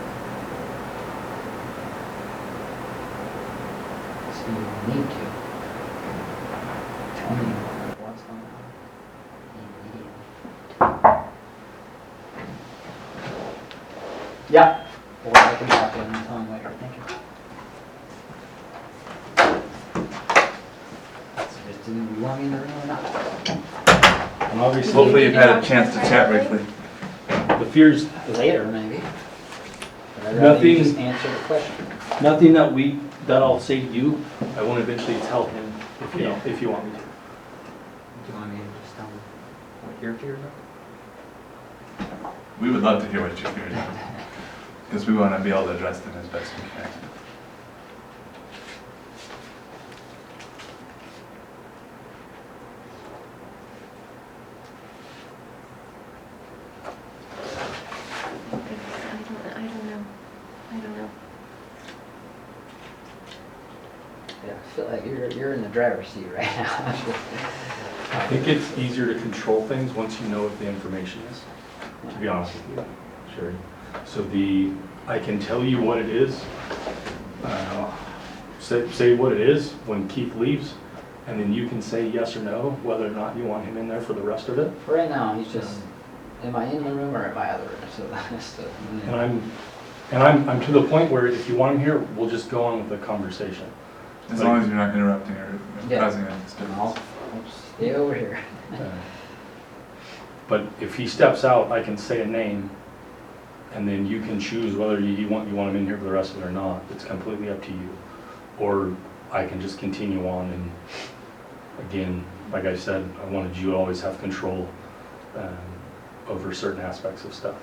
Speaker 2: you need to. Tell me what's going on. Immediately. Yeah, or I can talk to him and tell him what you're thinking. So just do you want me in the room or not?
Speaker 1: And obviously,
Speaker 3: Hopefully you've had a chance to chat briefly.
Speaker 1: the fears,
Speaker 2: Later, maybe. But I'd rather you
Speaker 1: Nothing-
Speaker 2: just answer the question.
Speaker 1: nothing that I'll say to you, I won't eventually tell him if you,
Speaker 2: Yeah.
Speaker 1: if you want me to.
Speaker 2: Do you want me to just tell him what your fears are?
Speaker 3: We would love to hear what your fears are, because we want to be able to address them as best we can.
Speaker 4: I don't know.
Speaker 2: Yeah, I feel like you're in the driver's seat right now.
Speaker 1: I think it's easier to control things once you know what the information is, to be honest with you, Sherri. So I can tell you what it is, say what it is when Keith leaves, and then you can say yes or no, whether or not you want him in there for the rest of it.
Speaker 2: For right now, he's just, am I in the room or in my other room? So that's the.
Speaker 1: And I'm to the point where if you want him here, we'll just go on with the conversation.
Speaker 3: As long as you're not interrupting or
Speaker 2: Yeah.
Speaker 3: causing a
Speaker 2: I'll
Speaker 3: disturbance.
Speaker 2: stay over here.
Speaker 1: But if he steps out, I can say a name, and then you can choose whether you want him in here for the rest of it or not. It's completely up to you. Or I can just continue on, and again, like I said, I wanted you to always have control over certain aspects of stuff.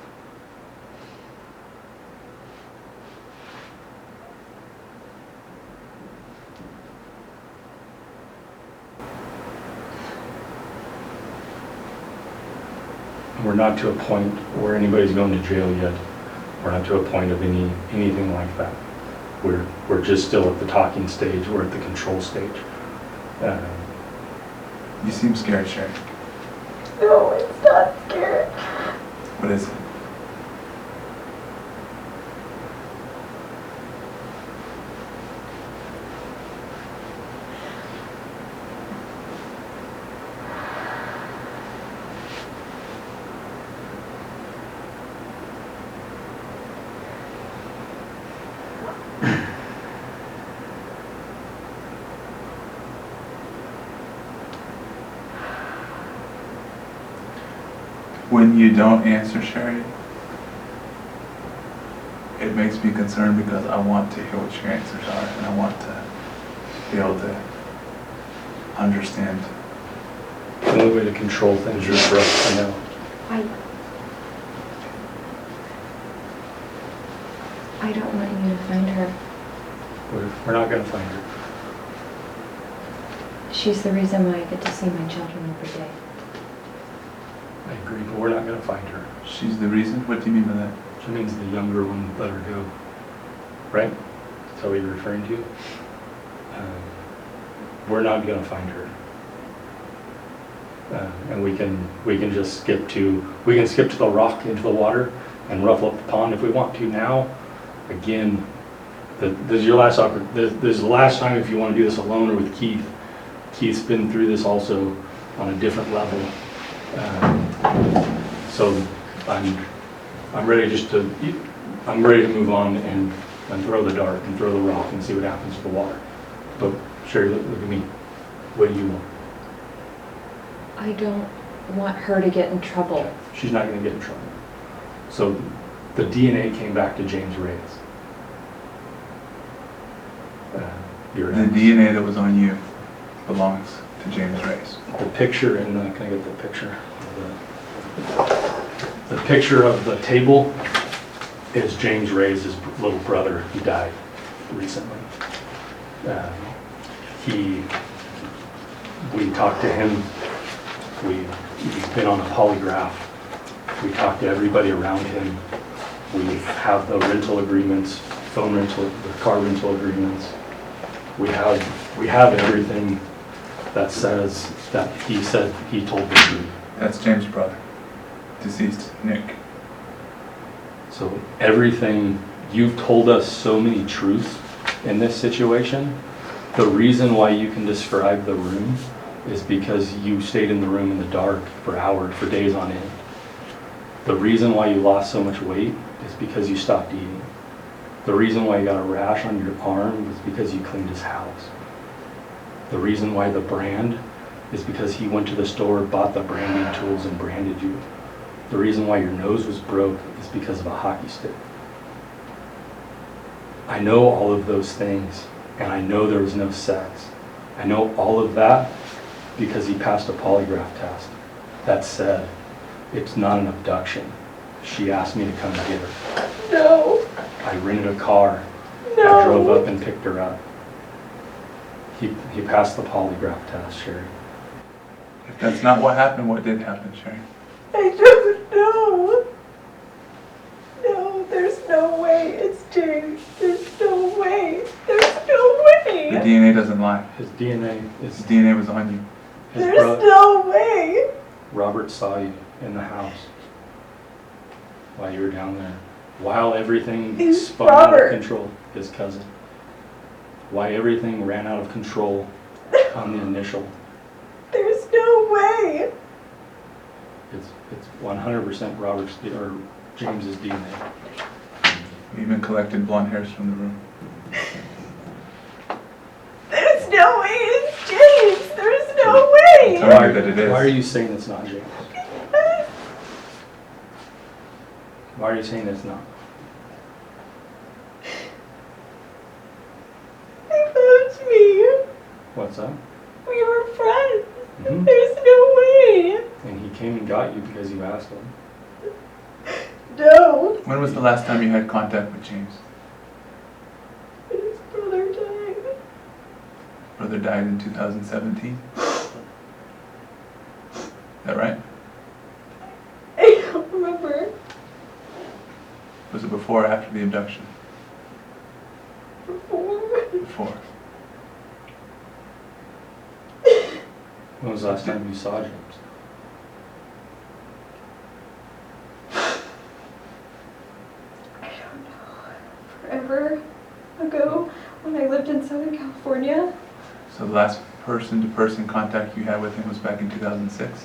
Speaker 1: We're not to a point where anybody's going to jail yet. We're not to a point of anything like that. We're just still at the talking stage. We're at the control stage.
Speaker 3: You seem scared, Sherri.
Speaker 4: No, it's not scary.
Speaker 3: What is it? When you don't answer, Sherri, it makes me concerned because I want to hear what your answers are and I want to be able to understand.
Speaker 1: The only way to control things is for us to know.
Speaker 4: I don't want you to find her.
Speaker 1: We're not going to find her.
Speaker 4: She's the reason why I get to see my children every day.
Speaker 1: I agree, but we're not going to find her.
Speaker 3: She's the reason? What do you mean by that?
Speaker 1: She means the younger one let her go. Right? That's what you're referring to? We're not going to find her. And we can just skip to the rock into the water and ruffle up the pond if we want to now. Again, this is your last this is the last time if you want to do this alone or with Keith. Keith's been through this also on a different level. So I'm ready I'm ready to move on and throw the dart and throw the rock and see what happens with the water. But Sherri, look at me. What do you want?
Speaker 4: I don't want her to get in trouble.
Speaker 1: She's not going to get in trouble. So the DNA came back to James Reyes. Your
Speaker 3: The
Speaker 1: ex.
Speaker 3: DNA that was on you belongs to James Reyes.
Speaker 1: The picture, and can I get the picture? The picture of the table is James Reyes' little brother. He died recently. We talked to him. He's been on a polygraph. We talked to everybody around him. We have the rental agreements, phone rental, the car rental agreements. We have everything that says that he said he told the truth.
Speaker 3: That's James' brother, deceased, Nick.
Speaker 1: So everything, you've told us so many truths in this situation The reason why you can describe the room is because you stayed in the room in the dark for hours, for days on end. The reason why you lost so much weight is because you stopped eating. The reason why you got a rash on your arm is because you cleaned his house. The reason why the brand is because he went to the store, bought the branding tools, and branded you. The reason why your nose was broke is because of a hockey stick. I know all of those things, and I know there was no sex. I know all of that because he passed a polygraph test. That said, it's not an abduction. She asked me to come get her.
Speaker 5: No.
Speaker 1: I rented a car.
Speaker 5: No.
Speaker 1: I drove up and picked her up. He passed the polygraph test, Sherri.
Speaker 3: If that's not what happened, what did happen, Sherri?
Speaker 5: I don't know. No, there's no way. It's James. There's no way. There's no
Speaker 3: The
Speaker 5: way.
Speaker 3: DNA doesn't lie.
Speaker 1: His DNA is
Speaker 3: His DNA was on you.
Speaker 1: his
Speaker 5: There's
Speaker 1: brother.
Speaker 5: no way.
Speaker 1: Robert saw you in the house while you were down there. While everything
Speaker 5: Who's
Speaker 1: spun out
Speaker 5: Robert?
Speaker 1: of control, his cousin. Why everything ran out of control on the initial.
Speaker 5: There's no way.
Speaker 1: It's 100% Robert's or James's DNA.
Speaker 3: We even collected blonde hairs from the room.
Speaker 5: There's no way it's James. There's no way.
Speaker 3: Tell me that it is.
Speaker 1: Why are you saying it's not James? Why are you saying it's not?
Speaker 5: He loved me.
Speaker 1: What's up?
Speaker 5: We were friends.
Speaker 1: Mhm.
Speaker 5: There's no way.
Speaker 1: And he came and got you because you asked him.
Speaker 5: No.
Speaker 3: When was the last time you had contact with James?
Speaker 5: His brother died.
Speaker 3: Brother died in 2017. Is that right?
Speaker 5: I don't remember.
Speaker 3: Was it before or after the abduction?
Speaker 5: Before.
Speaker 3: Before.
Speaker 1: When was the last time you saw James?
Speaker 5: I don't know. Forever ago, when I lived in Southern California.
Speaker 3: So the last person-to-person contact you had with him was back in 2006?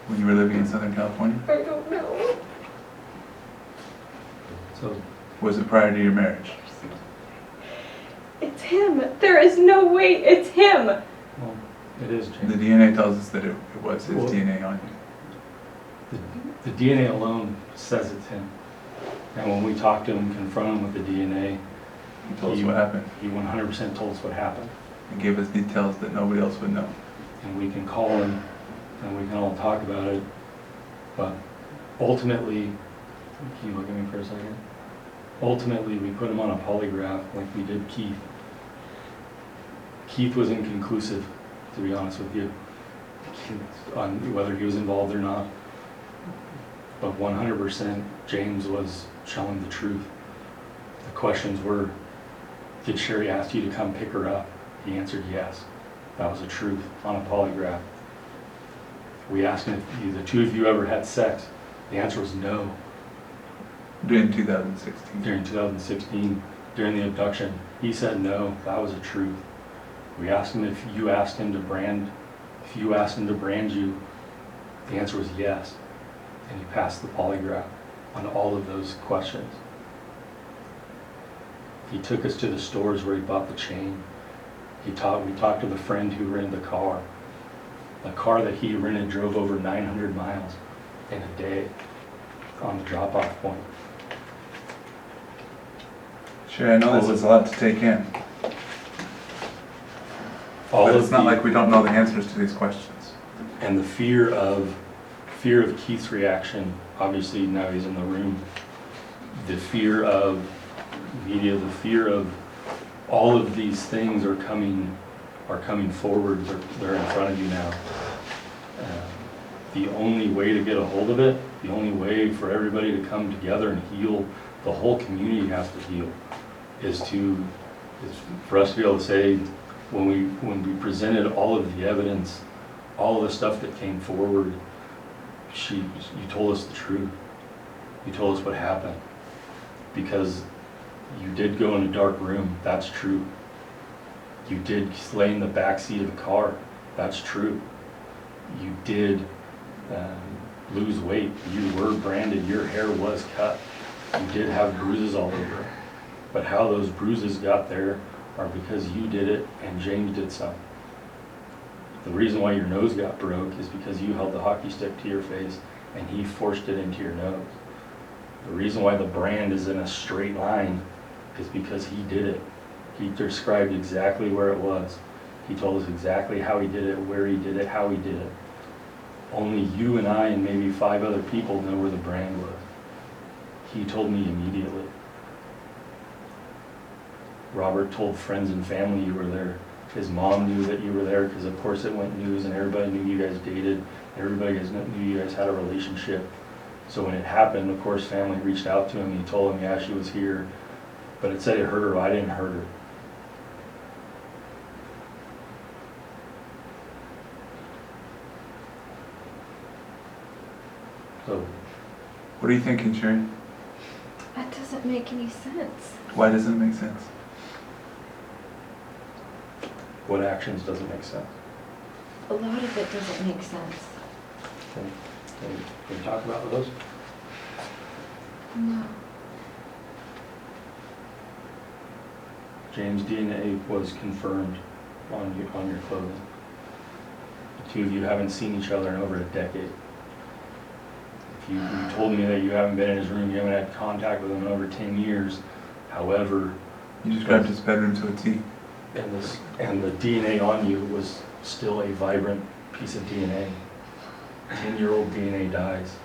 Speaker 3: When you were living in Southern California?
Speaker 5: I don't know.
Speaker 1: So
Speaker 3: Was it prior to your marriage?
Speaker 5: It's him. There is no way it's him.
Speaker 1: well, it is
Speaker 3: The
Speaker 1: James.
Speaker 3: DNA tells us that it was his
Speaker 1: Well-
Speaker 3: DNA on you.
Speaker 1: The DNA alone says it's him. And when we talked to him, confronted him with the DNA,
Speaker 3: He told us what happened.
Speaker 1: he 100% told us what happened.
Speaker 3: He gave us details that nobody else would know.
Speaker 1: And we can call him and we can all talk about it. But ultimately, can you look at me for a second? Ultimately, we put him on a polygraph like we did Keith. Keith was inconclusive, to be honest with you, on whether he was involved or not. But 100% James was telling the truth. The questions were, did Sherri ask you to come pick her up? He answered yes. That was the truth on a polygraph. We asked him if the two of you ever had sex. The answer was no.
Speaker 3: During 2016.
Speaker 1: During 2016, during the abduction, he said no. That was the truth. We asked him if you asked him to brand you. The answer was yes. And he passed the polygraph on all of those questions. He took us to the stores where he bought the chain. We talked to the friend who rented the car. The car that he rented drove over 900 miles in a day on the drop-off point.
Speaker 3: Sure, I know this is a lot to take in. But it's not like we don't know the answers to these questions.
Speaker 1: And the fear of Keith's reaction, obviously now he's in the room, the fear of media, the fear of all of these things are coming forward, they're in front of you now. The only way to get a hold of it, the only way for everybody to come together and heal, the whole community has to heal, is for us to be able to say, when we presented all of the evidence, all of the stuff that came forward, you told us the truth. You told us what happened. Because you did go in a dark room, that's true. You did lay in the back seat of the car. That's true. You did lose weight. You were branded. Your hair was cut. You did have bruises all over. But how those bruises got there are because you did it and James did some. The reason why your nose got broke is because you held the hockey stick to your face and he forced it into your nose. The reason why the brand is in a straight line is because he did it. He described exactly where it was. He told us exactly how he did it, where he did it, how he did it. Only you and I and maybe 5 other people know where the brand was. He told me immediately. Robert told friends and family you were there. His mom knew that you were there because of course it went news and everybody knew you guys dated. Everybody knew you guys had a relationship. So when it happened, of course, family reached out to him. He told him, yeah, she was here. But it said it hurt her. I didn't hurt her. So,
Speaker 3: What are you thinking, Sherri?
Speaker 4: That doesn't make any sense.
Speaker 3: Why doesn't it make sense?
Speaker 1: what actions doesn't make sense?
Speaker 4: A lot of it doesn't make sense.
Speaker 1: Can we talk about those?
Speaker 4: No.
Speaker 1: James' DNA was confirmed on your clothing. The 2 of you haven't seen each other in over a decade. If you told me that you haven't been in his room, you haven't had contact with him in over 10 years, however...
Speaker 3: You described his bedroom to a T.
Speaker 1: And the DNA on you was still a vibrant piece of DNA. 10-year-old DNA dies.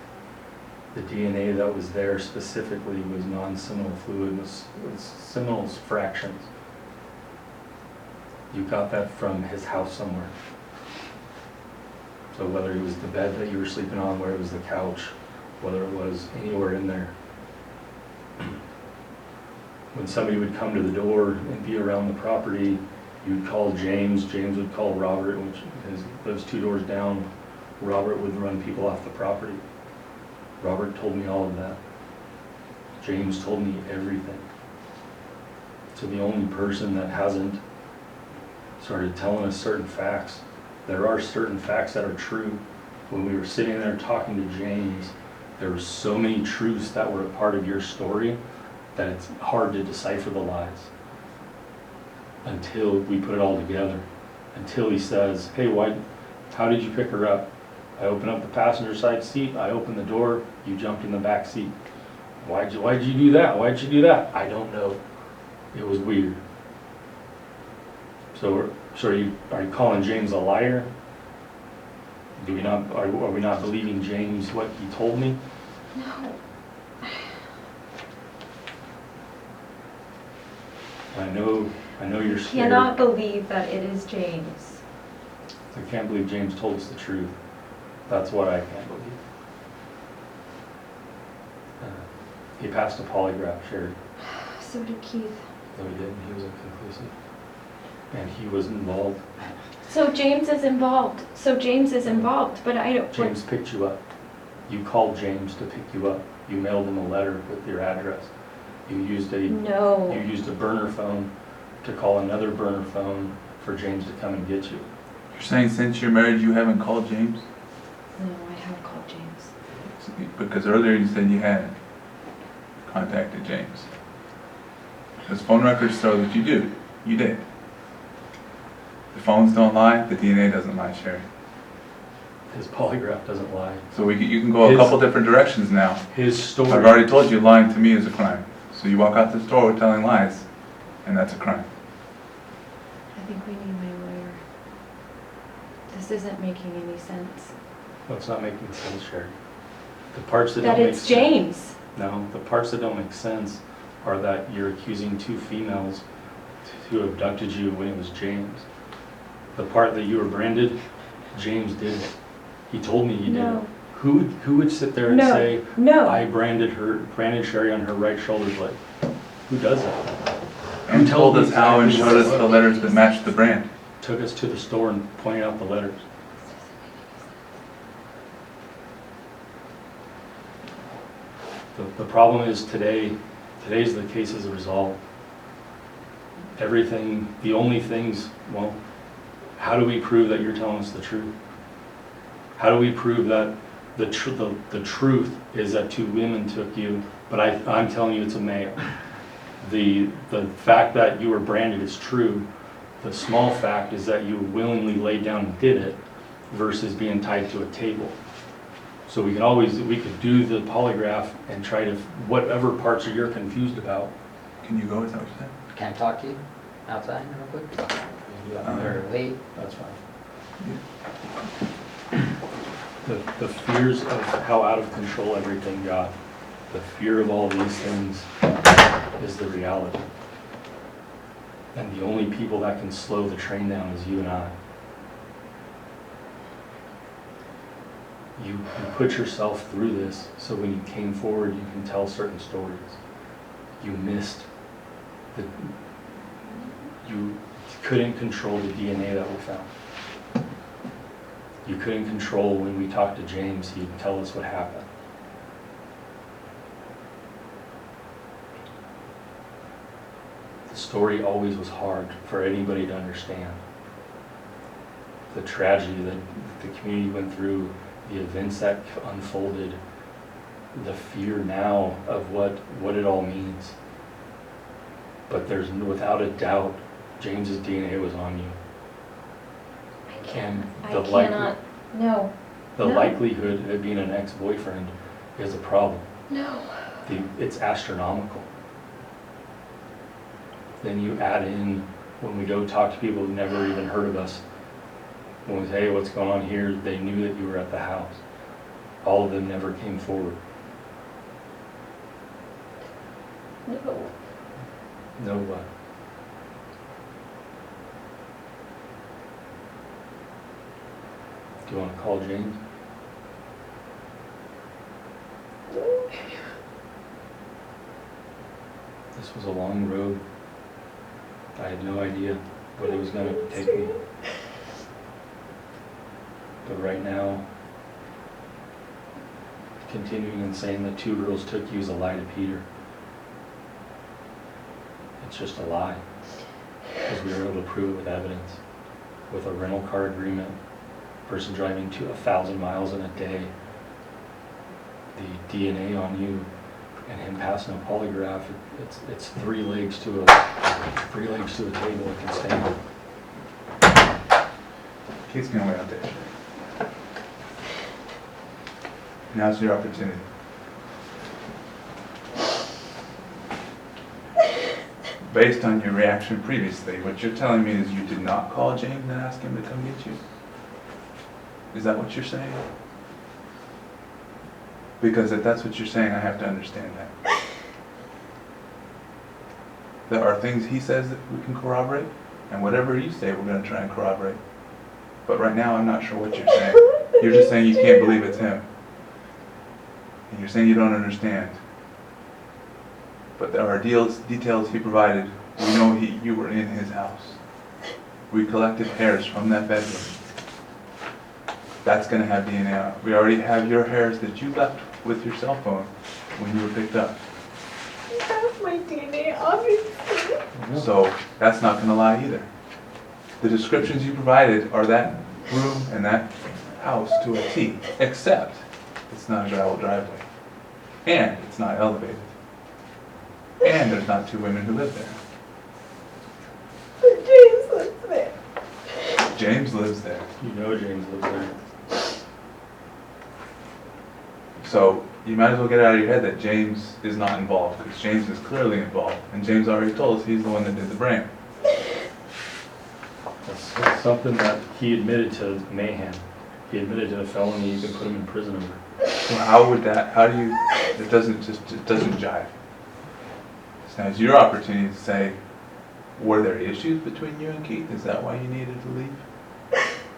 Speaker 1: The DNA that was there specifically was non-seminal fluid, was seminal fractions. You got that from his house somewhere. So whether it was the bed that you were sleeping on, whether it was the couch, whether it was anywhere in there. When somebody would come to the door and be around the property, you'd call James, James would call Robert, which is those 2 doors down. Robert would run people off the property. Robert told me all of that. James told me everything. So the only person that hasn't started telling us certain facts, there are certain facts that are true. When we were sitting there talking to James, there were so many truths that were a part of your story that it's hard to decipher the lies until we put it all together. Until he says, hey, how did you pick her up? I opened up the passenger side seat, I opened the door, you jumped in the back seat. Why'd you do that? Why'd you do that? I don't know. It was weird. So are you calling James a liar? Are we not believing James what he told me?
Speaker 4: No.
Speaker 1: I know you're
Speaker 5: I
Speaker 1: scared.
Speaker 5: cannot believe that it is James.
Speaker 1: I can't believe James told us the truth. That's what I can't believe. He passed a polygraph, Sherri.
Speaker 4: So did Keith.
Speaker 1: No, he didn't. He was inconclusive. And he was involved.
Speaker 4: So James is involved, but I don't...
Speaker 1: James picked you up. You called James to pick you up. You mailed him a letter with your address. You used
Speaker 4: No.
Speaker 1: a burner phone to call another burner phone for James to come and get you.
Speaker 3: You're saying since you're married you haven't called James?
Speaker 4: No, I have called James.
Speaker 3: Because earlier you said you had contacted James. Because phone records show that you do. You did. The phones don't lie, the DNA doesn't lie, Sherri.
Speaker 1: His polygraph doesn't lie.
Speaker 3: So you can go a couple different directions now.
Speaker 1: His story.
Speaker 3: I've already told you lying to me is a crime. So you walk out the store telling lies, and that's a crime.
Speaker 4: I think we need my lawyer. This isn't making any sense.
Speaker 1: No, it's not making sense, Sherri. The parts that
Speaker 4: That
Speaker 1: don't make
Speaker 4: it's
Speaker 1: sense.
Speaker 4: James.
Speaker 1: No, the parts that don't make sense are that you're accusing 2 females who abducted you when it was James. The part that you were branded, James did it. He told me he did it.
Speaker 4: No.
Speaker 1: Who would sit there and
Speaker 4: No.
Speaker 1: say,
Speaker 4: No.
Speaker 1: I branded Sherri on her right shoulder blade? Who does that?
Speaker 3: And
Speaker 1: Tell
Speaker 3: told
Speaker 1: me
Speaker 3: us how and
Speaker 1: exactly
Speaker 3: showed us
Speaker 1: what.
Speaker 3: the letters that matched the brand.
Speaker 1: Took us to the store and pointed out the letters. The problem is today's the case is resolved. everything, the only things, well, how do we prove that you're telling us the truth? How do we prove that the truth is that 2 women took you, but I'm telling you it's a male? The fact that you were branded is true. The small fact is that you willingly laid down and did it versus being tied to a table. So we could do the polygraph and try to, whatever parts you're confused about.
Speaker 3: Can you go, is that what you said?
Speaker 2: Can I talk to you outside real quick? Or wait?
Speaker 1: That's fine. The fears of how out of control everything got, the fear of all these things is the reality. And the only people that can slow the train down is you and I. You put yourself through this so when you came forward you can tell certain stories. You missed you couldn't control the DNA that we found. You couldn't control when we talked to James, he'd tell us what happened. The story always was hard for anybody to understand. The tragedy that the community went through, the events that unfolded, the fear now of what it all means. But there's without a doubt, James's DNA was on you.
Speaker 4: No.
Speaker 1: The
Speaker 4: No.
Speaker 1: likelihood of it being an ex-boyfriend is a problem.
Speaker 4: No.
Speaker 1: It's astronomical. Then you add in, when we go talk to people who've never even heard of us, when we say, hey, what's going on here, they knew that you were at the house. All of them never came forward.
Speaker 4: No.
Speaker 1: No what? Do you want to call James? This was a long road. I had no idea what it was going to take me. But right now, continuing and saying that 2 girls took you is a lie to Peter. It's just a lie. Because we were able to prove it with evidence. With a rental car agreement, person driving to 1,000 miles in a day, the DNA on you, and him passing a polygraph, it's 3 legs to a table it can stand.
Speaker 3: Kate's gonna wait out there. Now's your opportunity. Based on your reaction previously, what you're telling me is you did not call James and ask him to come get you? Is that what you're saying? Because if that's what you're saying, I have to understand that. There are things he says that we can corroborate, and whatever you say, we're going to try and corroborate. But right now, I'm not sure what you're saying. You're just saying you can't believe it's him. And you're saying you don't understand. But there are details he provided. We know you were in his house. We collected hairs from that bedroom. That's going to have DNA on it. We already have your hairs that you left with your cell phone when you were picked up.
Speaker 5: You have my DNA, obviously.
Speaker 3: So that's not going to lie either. The descriptions you provided are that room and that house to a T, except it's not a gravel driveway. And it's not elevated. And there's not 2 women who live there.
Speaker 5: But James lives there.
Speaker 3: James lives there.
Speaker 1: You know James lives there. So you might as well get it out of your head that James is not involved, because James is clearly involved. And James already told us he's the one that did the brand. It's something that he admitted to mayhem. He admitted to a felony you can put him in prison over.
Speaker 3: So how do you, it doesn't jive. So now it's your opportunity to say, were there issues between you and Keith? Is that why you needed to leave?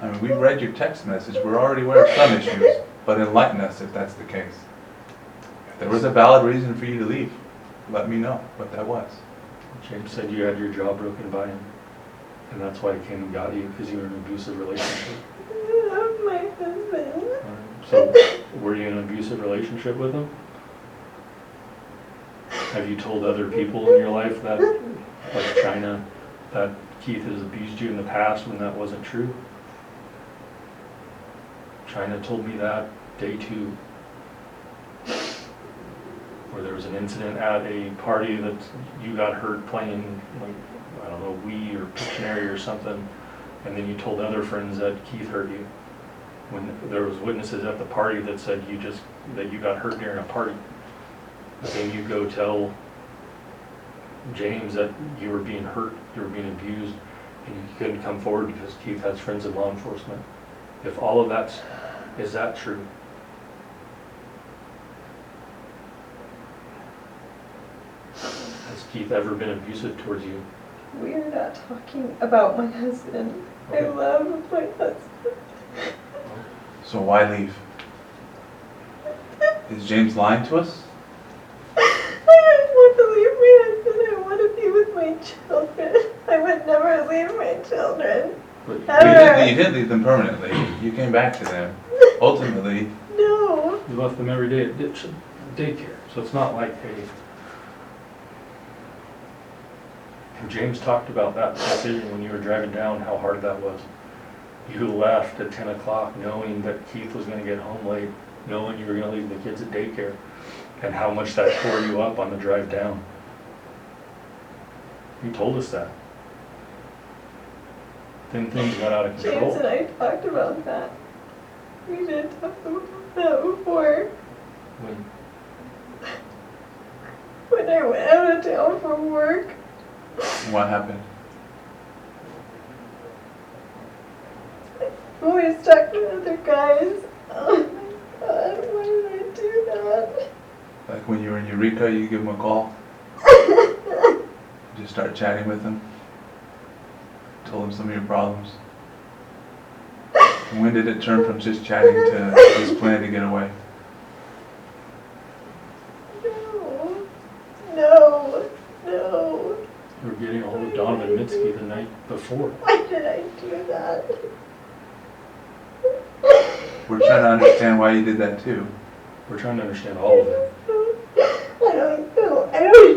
Speaker 3: I mean, we read your text message. We're already aware of some issues, but enlighten us if that's the case. If there was a valid reason for you to leave, let me know what that was.
Speaker 1: James said you had your jaw broken by him. And that's why he came and got you, because you were in an abusive relationship.
Speaker 5: I love my husband.
Speaker 1: So, were you in an abusive relationship with him? Have you told other people in your life that like China, that Keith has abused you in the past when that wasn't true? China told me that day 2. Where there was an incident at a party that you got hurt playing, like, I don't know, Wii or Pictionary or something, and then you told other friends that Keith hurt you. When there was witnesses at the party that said that you got hurt during a party. But then you go tell James that you were being hurt, you were being abused, and you couldn't come forward because Keith has friends in law enforcement. If all of that's, is that true? Has Keith ever been abusive towards you?
Speaker 5: We are not talking about my husband. I
Speaker 1: Okay.
Speaker 5: love my husband.
Speaker 3: So why leave? Is James lying to us?
Speaker 5: I don't want to leave my husband. I want to be with my children. I would never leave my children.
Speaker 1: But
Speaker 3: You didn't leave them permanently. You came back to them. Ultimately,
Speaker 5: No.
Speaker 1: you left them every day at daycare, so it's not like, hey. And James talked about that decision when you were driving down, how hard that was. You left at 10 o'clock knowing that Keith was gonna get home late, knowing you were gonna leave the kids at daycare, and how much that tore you up on the drive down. You told us that. Then things got out of
Speaker 5: James
Speaker 1: control.
Speaker 5: and I talked about that. We did talk about that before. When I went out of town for work.
Speaker 3: what happened?
Speaker 5: Always talking to other guys. Oh my god, why did I do that?
Speaker 3: Like when you were in Eureka, you give him a call? Just start chatting with him? Told him some of your problems? And when did it turn from just chatting to his plan to get away?
Speaker 5: No.
Speaker 1: You were getting a hold of Donovan Mitski the night before.
Speaker 5: Why did I do that?
Speaker 3: We're trying to understand why you did that too.
Speaker 1: We're trying to understand all of it.
Speaker 5: I don't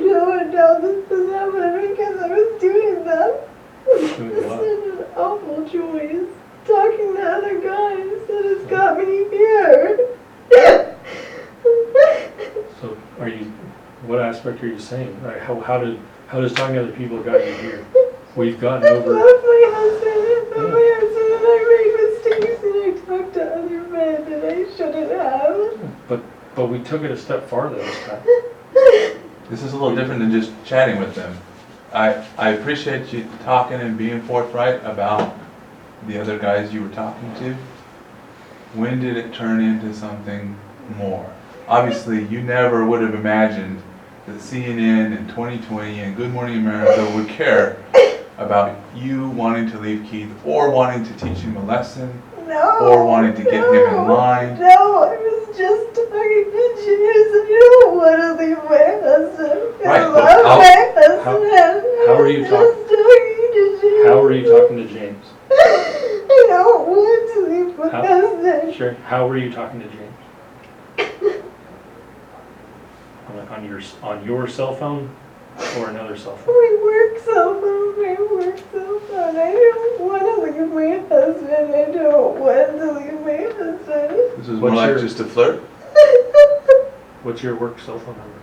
Speaker 5: know how this is happening because I was doing that.
Speaker 1: Doing
Speaker 5: It's
Speaker 1: what?
Speaker 5: such an awful choice. Talking to other guys that has got me here.
Speaker 1: So what aspect are you saying? Like, how does talking to other people got you here? We've gotten
Speaker 5: I
Speaker 1: over,
Speaker 5: love my husband. I love my husband and I made mistakes and I talked to other men that I shouldn't have.
Speaker 1: but we took it a step farther this time.
Speaker 3: This is a little different than just chatting with them. I appreciate you talking and being forthright about the other guys you were talking to. When did it turn into something more? Obviously, you never would have imagined that CNN in 2020 and Good Morning America would care about you wanting to leave Keith or wanting to teach him a lesson
Speaker 5: No.
Speaker 3: or wanting to get him in line.
Speaker 5: No, I was just talking to James and I don't want to leave my husband.
Speaker 3: Right,
Speaker 5: I
Speaker 3: but
Speaker 5: love
Speaker 3: how-
Speaker 5: my husband.
Speaker 1: how are you
Speaker 5: I was just talking to James.
Speaker 1: How are you talking to James?
Speaker 5: I don't want to leave my
Speaker 1: How-
Speaker 5: husband.
Speaker 1: Sure. How were you talking to James? On your cell phone or another cell phone?
Speaker 5: My work cell phone, my work cell phone. I don't want to leave my husband. I don't want to leave my husband.
Speaker 3: This was more
Speaker 1: What's
Speaker 3: like
Speaker 1: your-
Speaker 3: just a flirt.
Speaker 1: What's your work cell phone number?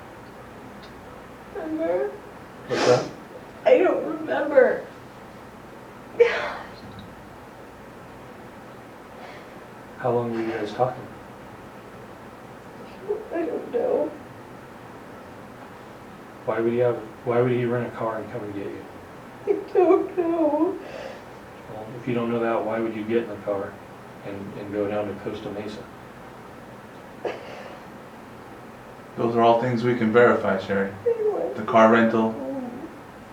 Speaker 5: Remember?
Speaker 1: What's that?
Speaker 5: I don't remember.
Speaker 1: How long were you guys talking?
Speaker 5: I don't know.
Speaker 1: Why would he rent a car and come and get you?
Speaker 5: I don't know.
Speaker 1: Well, if you don't know that, why would you get in the car and go down to Costa Mesa?
Speaker 3: Those are all things we can verify, Sherri.
Speaker 5: I want
Speaker 3: The car rental,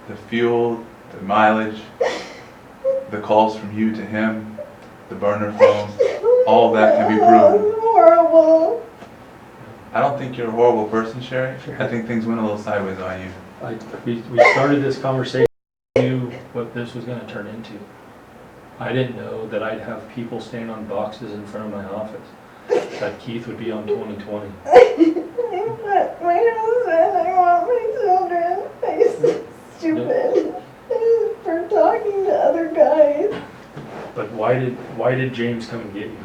Speaker 3: the fuel, the mileage, the calls from you to him, the burner phone, all of that can be proven.
Speaker 5: It's horrible.
Speaker 3: I don't think you're a horrible person, Sherri. I think things went a little sideways on you.
Speaker 1: We started this conversation, I knew what this was gonna turn into. I didn't know that I'd have people standing on boxes in front of my office, that Keith would be on 2020.
Speaker 5: I want my husband. I want my children. I stupid for talking to other guys.
Speaker 1: But why did James come and get you?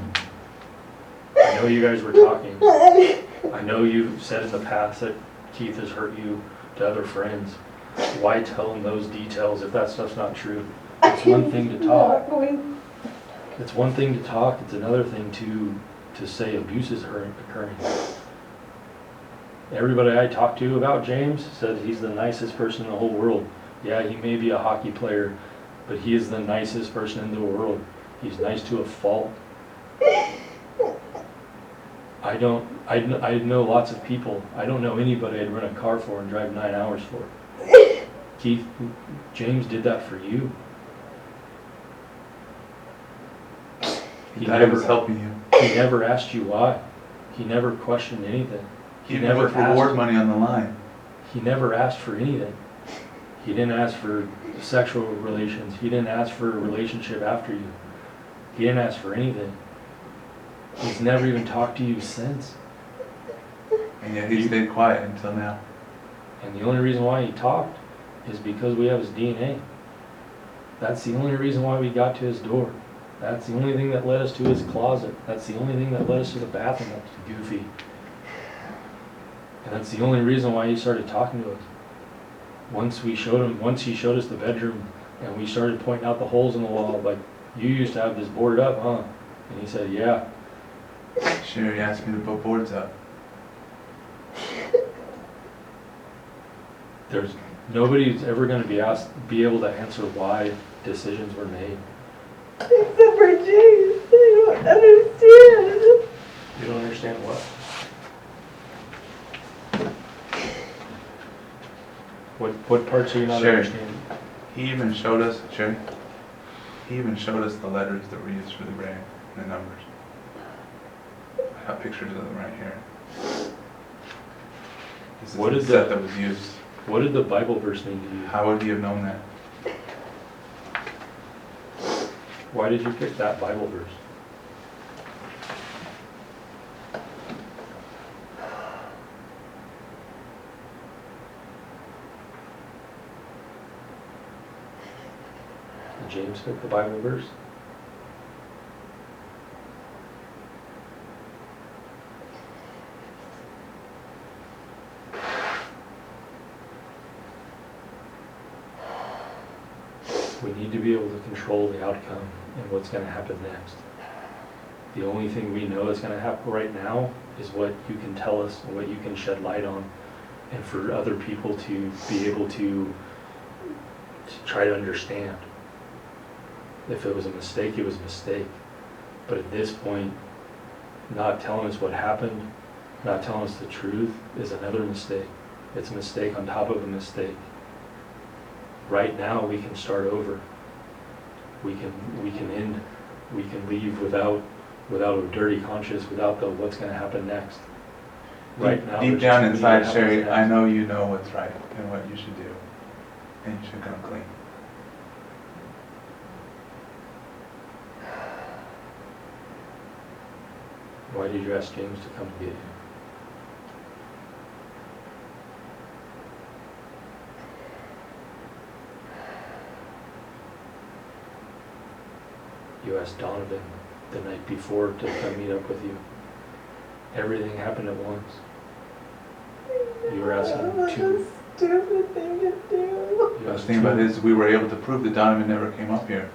Speaker 1: I know you guys were talking. I know you've said in the past that Keith has hurt you to other friends. Why tell him those details if that stuff's not true? It's one thing to talk.
Speaker 5: Not going.
Speaker 1: It's one thing to talk, it's another thing to say abuse is occurring. Everybody I talked to about James said he's the nicest person in the whole world. Yeah, he may be a hockey player, but he is the nicest person in the world. He's nice to a fault. I know lots of people. I don't know anybody I'd rent a car for and drive 9 hours for. Keith, James did that for you.
Speaker 3: He thought he was helping you.
Speaker 1: He never asked you why. He never questioned anything.
Speaker 3: He never put reward money on the line.
Speaker 1: He never asked for anything. He didn't ask for sexual relations. He didn't ask for a relationship after you. He didn't ask for anything. He's never even talked to you since.
Speaker 3: And yet he stayed quiet until now.
Speaker 1: And the only reason why he talked is because we have his DNA. That's the only reason why we got to his door. That's the only thing that led us to his closet. That's the only thing that led us to the bathroom. That's goofy. And that's the only reason why he started talking to us. Once he showed us the bedroom and we started pointing out the holes in the wall, like, you used to have this boarded up, huh? And he said, yeah.
Speaker 3: Sherri asked me to put boards up.
Speaker 1: There's nobody's ever going to be able to answer why decisions were made.
Speaker 5: Except for James. I don't understand.
Speaker 1: You don't understand what? What parts are you not
Speaker 3: Sherri.
Speaker 1: understanding?
Speaker 3: He even showed us, Sherri, he even showed us the letters that were used for the brand and the numbers. I got pictures of them right here. This is
Speaker 1: What
Speaker 3: the
Speaker 1: is
Speaker 3: set
Speaker 1: that?
Speaker 3: that was used.
Speaker 1: What did the Bible verse mean to you?
Speaker 3: How would he have known that?
Speaker 1: Why did you pick that Bible verse? Did James pick the Bible verse? We need to be able to control the outcome and what's going to happen next. The only thing we know is going to happen right now is what you can tell us and what you can shed light on, and for other people to be able to try to understand. If it was a mistake, it was a mistake. But at this point, not telling us what happened, not telling us the truth is another mistake. It's a mistake on top of a mistake. Right now, we can start over. We can leave without a dirty conscience, without the what's going to happen next. Right now,
Speaker 3: Deep
Speaker 1: there's
Speaker 3: down
Speaker 1: too many
Speaker 3: inside,
Speaker 1: that
Speaker 3: Sherri,
Speaker 1: happens
Speaker 3: I
Speaker 1: next.
Speaker 3: know you know what's right and what you should do. And you should come clean.
Speaker 1: Why did you ask James to come get you? You asked Donovan the night before to come meet up with you. Everything happened at once. You were asking
Speaker 5: That was
Speaker 1: two.
Speaker 5: a stupid thing to do.
Speaker 1: You
Speaker 3: The
Speaker 1: asked
Speaker 3: thing about
Speaker 1: two.
Speaker 3: it is we were able to prove that Donovan never came up here.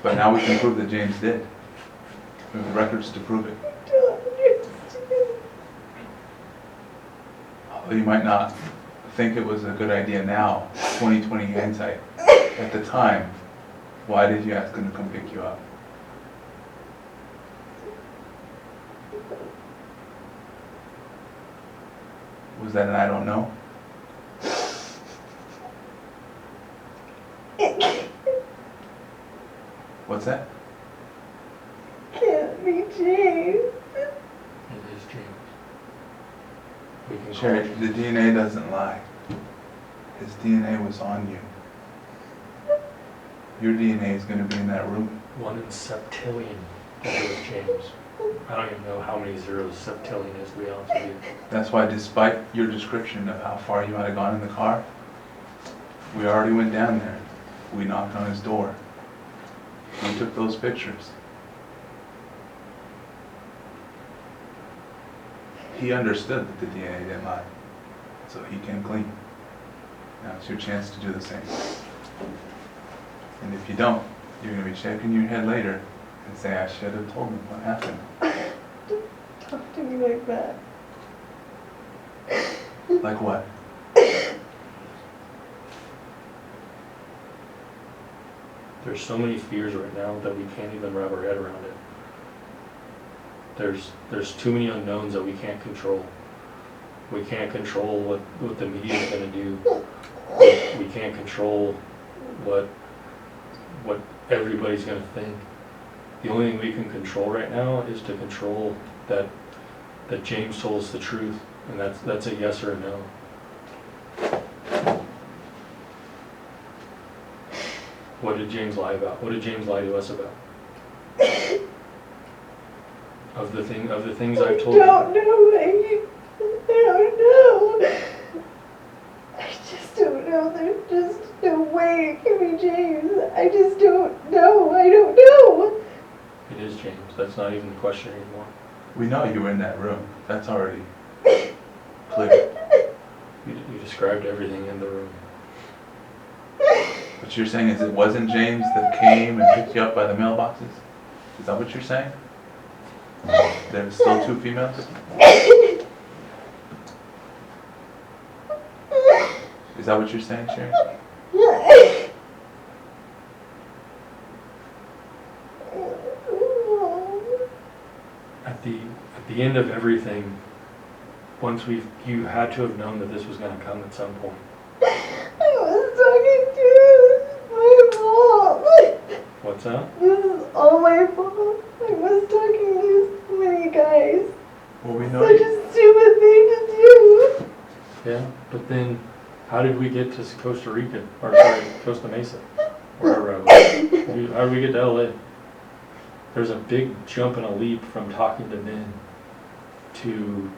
Speaker 3: But now we can prove that James did. We have records to prove it.
Speaker 5: I don't understand.
Speaker 3: Although you might not think it was a good idea now, 20/20 hindsight. At the time, why did you ask him to come pick you up? Was that an I don't know? What's that?
Speaker 5: Can't be James.
Speaker 1: It is James. We can call
Speaker 3: Sherri,
Speaker 1: it-
Speaker 3: the DNA doesn't lie. His DNA was on you. Your DNA is going to be in that room.
Speaker 1: 1 in septillion that it was James. I don't even know how many zeros septillion is, to be honest with you.
Speaker 3: That's why, despite your description of how far you might have gone in the car, We already went down there. We knocked on his door. We took those pictures. He understood that the DNA didn't lie, so he came clean. Now it's your chance to do the same. And if you don't, you're going to be shaking your head later and say, I should have told him what happened.
Speaker 5: Talk to me like that.
Speaker 3: Like what?
Speaker 1: There's so many fears right now that we can't even wrap our head around it. There's too many unknowns that we can't control. We can't control what the media is going to do. We can't control what everybody's going to think. The only thing we can control right now is to control that James told us the truth, and that's a yes or a no. What did James lie about? What did James lie to us about? Of the things I've told you.
Speaker 5: I don't know. I just don't know. There's just no way it can be James. I just don't know. I don't know.
Speaker 1: It is James. That's not even the question anymore.
Speaker 3: We know you were in that room. That's already clear.
Speaker 1: You described everything in the room.
Speaker 3: What you're saying is it wasn't James that came and picked you up by the mailboxes? Is that what you're saying? There's still two females? Is that what you're saying, Sherri?
Speaker 1: At the end of everything, you had to have known that this was going to come at some point.
Speaker 5: I was talking to you. It's my fault.
Speaker 1: What's that?
Speaker 5: This is all my fault. I was talking to so many guys.
Speaker 3: Well, we know
Speaker 5: Such a stupid thing to do.
Speaker 1: Yeah, but then how did we get to Costa Rica? Or sorry, Costa Mesa? Wherever I was. How did we get to LA? There's a big jump and a leap from talking to men to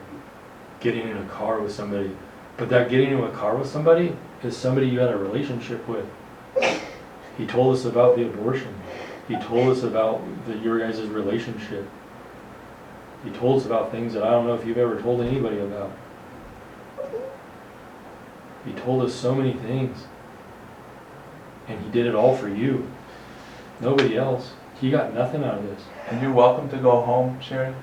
Speaker 1: getting in a car with somebody. But that getting in a car with somebody is somebody you had a relationship with. He told us about the abortion. He told us about your guys' relationship. He told us about things that I don't know if you've ever told anybody about. He told us so many things. And he did it all for you. Nobody else. He got nothing out of this.
Speaker 3: And you're welcome to go home, Sherri.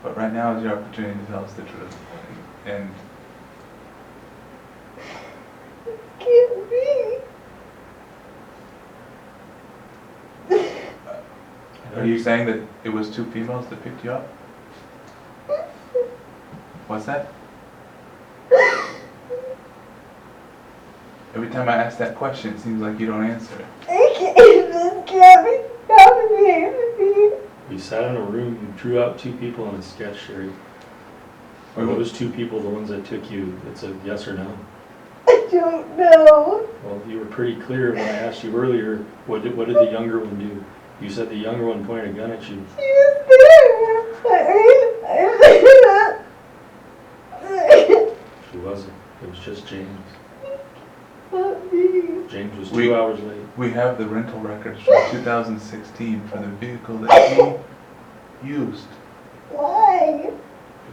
Speaker 3: But right now is your opportunity to tell us the truth. And
Speaker 5: Can't be.
Speaker 3: are you saying that it was two females that picked you up? What's that? Every time I ask that question, it seems like you don't answer it.
Speaker 5: This can't be happening.
Speaker 1: We sat in a room and drew out two people in a sketch, Sherri. Are those two people the ones that took you? It's a yes or no.
Speaker 5: I don't know.
Speaker 1: Well, you were pretty clear when I asked you earlier, what did the younger one do? You said the younger one pointed a gun at you.
Speaker 5: She was there.
Speaker 1: She wasn't. It was just James.
Speaker 5: Not me.
Speaker 1: James was
Speaker 3: We-
Speaker 1: 2 hours late.
Speaker 3: We have the rental records from 2016 for the vehicle that he used.
Speaker 5: Why?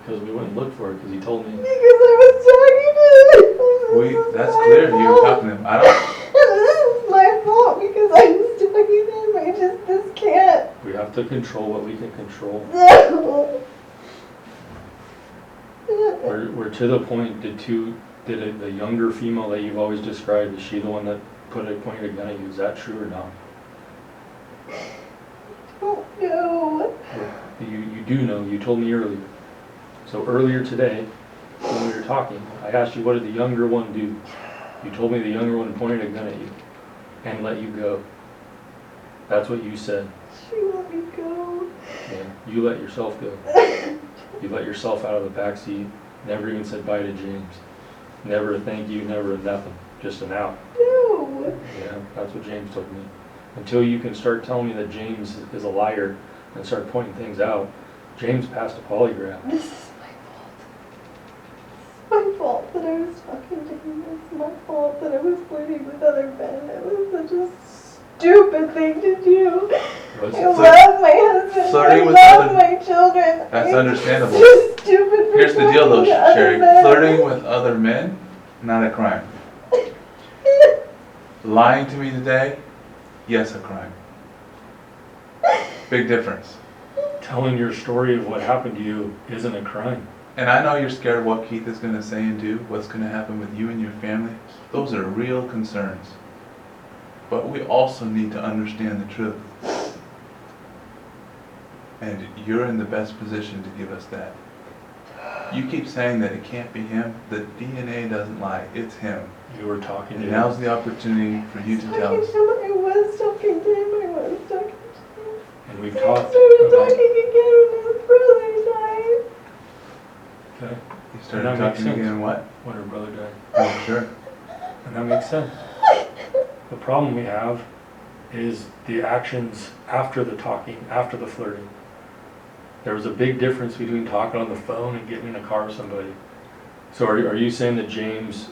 Speaker 1: Because we went and looked for it, because he told me.
Speaker 5: Because I was talking to him.
Speaker 3: That's clear. You were talking to him. I don't.
Speaker 5: This is my fault because I was talking to him. This can't.
Speaker 1: We have to control what we can control.
Speaker 5: No.
Speaker 1: We're to the point, the younger female that you've always described, is she the one that pointed a gun at you? Is that true or not?
Speaker 5: Oh no.
Speaker 1: You do know, you told me earlier. So earlier today, when we were talking, I asked you what did the younger one do? You told me the younger one pointed a gun at you and let you go. That's what you said.
Speaker 5: She let me go.
Speaker 1: Yeah, you let yourself go. You let yourself out of the back seat. Never even said bye to James. Never a thank you, never a nothing. Just an out.
Speaker 5: No.
Speaker 1: Yeah, that's what James told me. Until you can start telling me that James is a liar and start pointing things out. James passed a polygraph.
Speaker 5: This is my fault. It's my fault that I was talking to him. It's my fault that I was flirting with stupid thing to do.
Speaker 1: Was
Speaker 5: I
Speaker 1: it?
Speaker 5: love my husband.
Speaker 3: Flirting
Speaker 5: I
Speaker 3: with
Speaker 5: love
Speaker 3: other-
Speaker 5: my children.
Speaker 3: That's
Speaker 5: It's
Speaker 3: understandable.
Speaker 5: just stupid for
Speaker 3: Here's the deal though,
Speaker 5: talking to other
Speaker 3: Sherry,
Speaker 5: men.
Speaker 3: flirting with other men, not a crime. Lying to me today, yes, a crime. Big difference.
Speaker 1: Telling your story of what happened to you isn't a crime.
Speaker 3: And I know you're scared of what Keith is gonna say and do, what's gonna happen with you and your family. Those are real concerns. But we also need to understand the truth. And you're in the best position to give us that. You keep saying that it can't be him. The DNA doesn't lie. It's him.
Speaker 1: You were talking to
Speaker 3: And
Speaker 1: him.
Speaker 3: now's the opportunity for you to tell us.
Speaker 5: I was talking to him. I was talking to him.
Speaker 1: And we've
Speaker 5: I
Speaker 1: talked
Speaker 5: started
Speaker 1: about,
Speaker 5: talking again when his brother died.
Speaker 1: okay,
Speaker 3: You started
Speaker 1: And that makes
Speaker 3: talking
Speaker 1: sense.
Speaker 3: again, what?
Speaker 1: when her brother died.
Speaker 3: Oh, sure.
Speaker 1: And that makes sense. The problem we have is the actions after the talking, after the flirting. There was a big difference between talking on the phone and getting in a car with somebody. So are you saying that James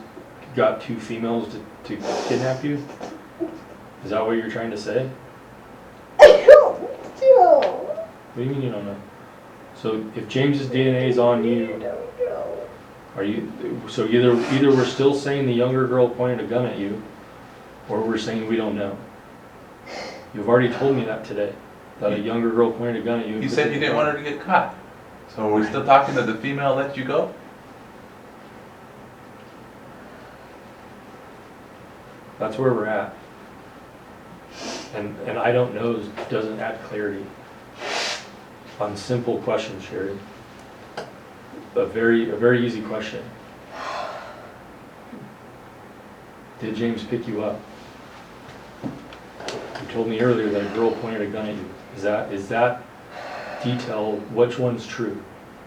Speaker 1: got two females to kidnap you? Is that what you're trying to say?
Speaker 5: I don't know.
Speaker 1: What do you mean you don't know? So if James's DNA is on
Speaker 5: I
Speaker 1: you,
Speaker 5: don't know.
Speaker 1: are you, so either we're still saying the younger girl pointed a gun at you, or we're saying we don't know. You've already told me that today, that a younger girl pointed a gun at you.
Speaker 3: You said you didn't want her to get caught. So are we still talking that the female let you go?
Speaker 1: That's where we're at. And I don't know doesn't add clarity on simple questions, Sherri. A very easy question. Did James pick you up? You told me earlier that a girl pointed a gun at you. Is that detail, which one's true?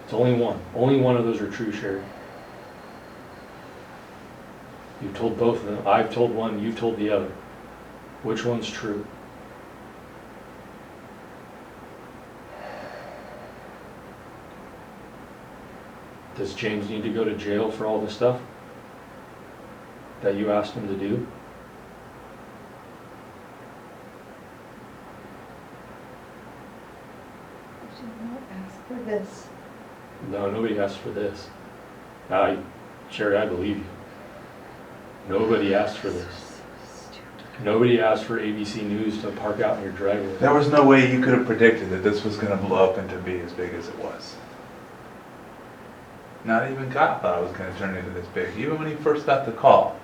Speaker 1: It's only one. Only one of those are true, Sherri. You've told both of them. I've told one, you've told the other. Which one's true? Does James need to go to jail for all this stuff that you asked him to do?
Speaker 5: I did not ask for this.
Speaker 1: No, nobody asked for this. Sherri, I believe you. Nobody asked for this. Nobody asked for ABC News to park out in your driveway.
Speaker 3: There was no way you could have predicted that this was going to blow up and to be as big as it was. Not even God thought it was going to turn into this big. Even when he first got the call,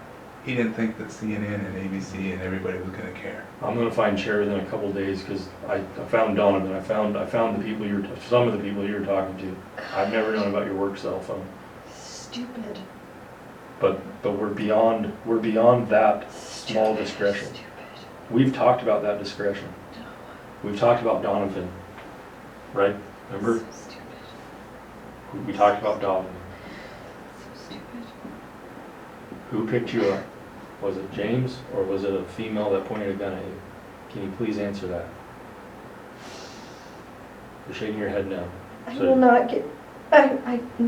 Speaker 3: he didn't think that CNN and ABC and everybody was going to care.
Speaker 1: I'm gonna find Sherri in a couple of days because I found Donovan. I found the people some of the people you're talking to. I've never known about your work cell phone.
Speaker 5: Stupid.
Speaker 1: But we're beyond that small discretion.
Speaker 5: Stupid.
Speaker 1: We've talked about that discretion. We've talked about Donovan, right? Remember?
Speaker 5: So stupid.
Speaker 1: We talked about Donovan.
Speaker 5: So stupid.
Speaker 1: Who picked you up? Was it James or was it a female that pointed a gun at you? Can you please answer that? You're shaking your head no.
Speaker 5: I
Speaker 1: So-
Speaker 5: will not get. I'm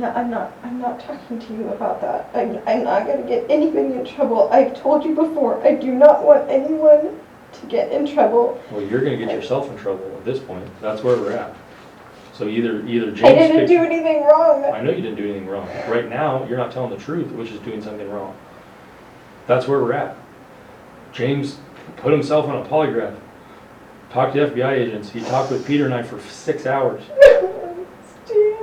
Speaker 5: not talking to you about that. I'm not going to get anybody in trouble. I've told you before. I do not want anyone to get in trouble.
Speaker 1: Well, you're gonna get yourself in trouble at this point. That's where we're at. So either James
Speaker 5: I didn't
Speaker 1: picked-
Speaker 5: do anything wrong.
Speaker 1: I know you didn't do anything wrong. Right now, you're not telling the truth, which is doing something wrong. That's where we're at. James put himself on a polygraph. Talked to FBI agents. He talked with Peter and I for 6 hours.
Speaker 5: Stan.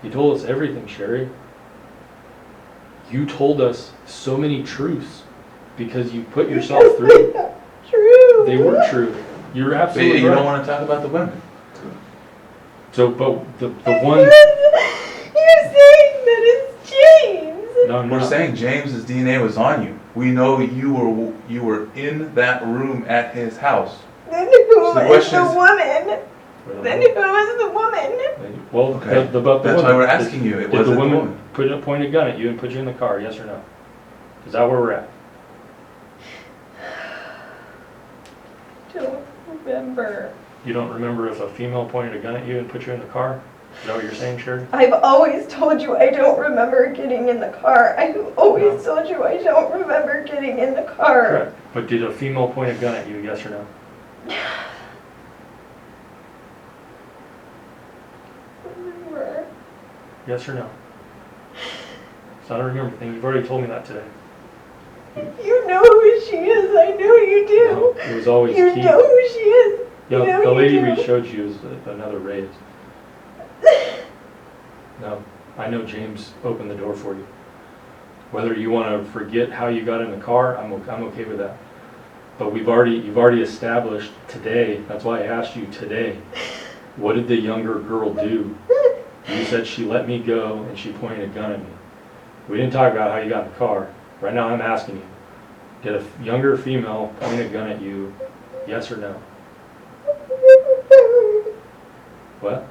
Speaker 1: He told us everything, Sherri. You told us so many truths because you put yourself
Speaker 5: Because
Speaker 1: through.
Speaker 5: they're not true.
Speaker 1: They were true. You're
Speaker 3: But
Speaker 1: absolutely
Speaker 3: you don't
Speaker 1: right.
Speaker 3: want to talk about the women.
Speaker 1: So, but the one.
Speaker 5: You're saying that it's James.
Speaker 1: No, I'm
Speaker 3: We're
Speaker 1: not.
Speaker 3: saying James's DNA was on you. We know you were in that room at his house.
Speaker 5: Then who
Speaker 3: So the
Speaker 5: is
Speaker 3: question
Speaker 5: the
Speaker 3: is-
Speaker 5: woman?
Speaker 1: We don't
Speaker 5: Then
Speaker 1: know.
Speaker 5: who is the woman?
Speaker 1: Well,
Speaker 3: Okay.
Speaker 1: but the
Speaker 3: That's why
Speaker 1: woman-
Speaker 3: we're asking you. It
Speaker 1: Did
Speaker 3: was
Speaker 1: the
Speaker 3: a
Speaker 1: woman
Speaker 3: woman.
Speaker 1: point a gun at you and put you in the car, yes or no? Is that where we're at?
Speaker 5: Don't remember.
Speaker 1: You don't remember if a female pointed a gun at you and put you in the car? Is that what you're saying, Sherri?
Speaker 5: I've always told you I don't remember getting in the car. I've always told you I don't remember getting in the car.
Speaker 1: Correct. But did a female point a gun at you, yes or no?
Speaker 5: Remember.
Speaker 1: Yes or no? It's not a remember thing. You've already told me that today.
Speaker 5: You know who she is. I know you
Speaker 1: No,
Speaker 5: do.
Speaker 1: it was always
Speaker 5: You
Speaker 1: Keith.
Speaker 5: know who she is.
Speaker 1: Yeah,
Speaker 5: You know
Speaker 1: the
Speaker 5: you
Speaker 1: lady
Speaker 5: do.
Speaker 1: we showed you is another raise. No, I know James opened the door for you. Whether you want to forget how you got in the car, I'm okay with that. But you've already established today, that's why I asked you today, what did the younger girl do? You said she let me go and she pointed a gun at me. We didn't talk about how you got in the car. Right now I'm asking you, did a younger female point a gun at you, yes or no? What?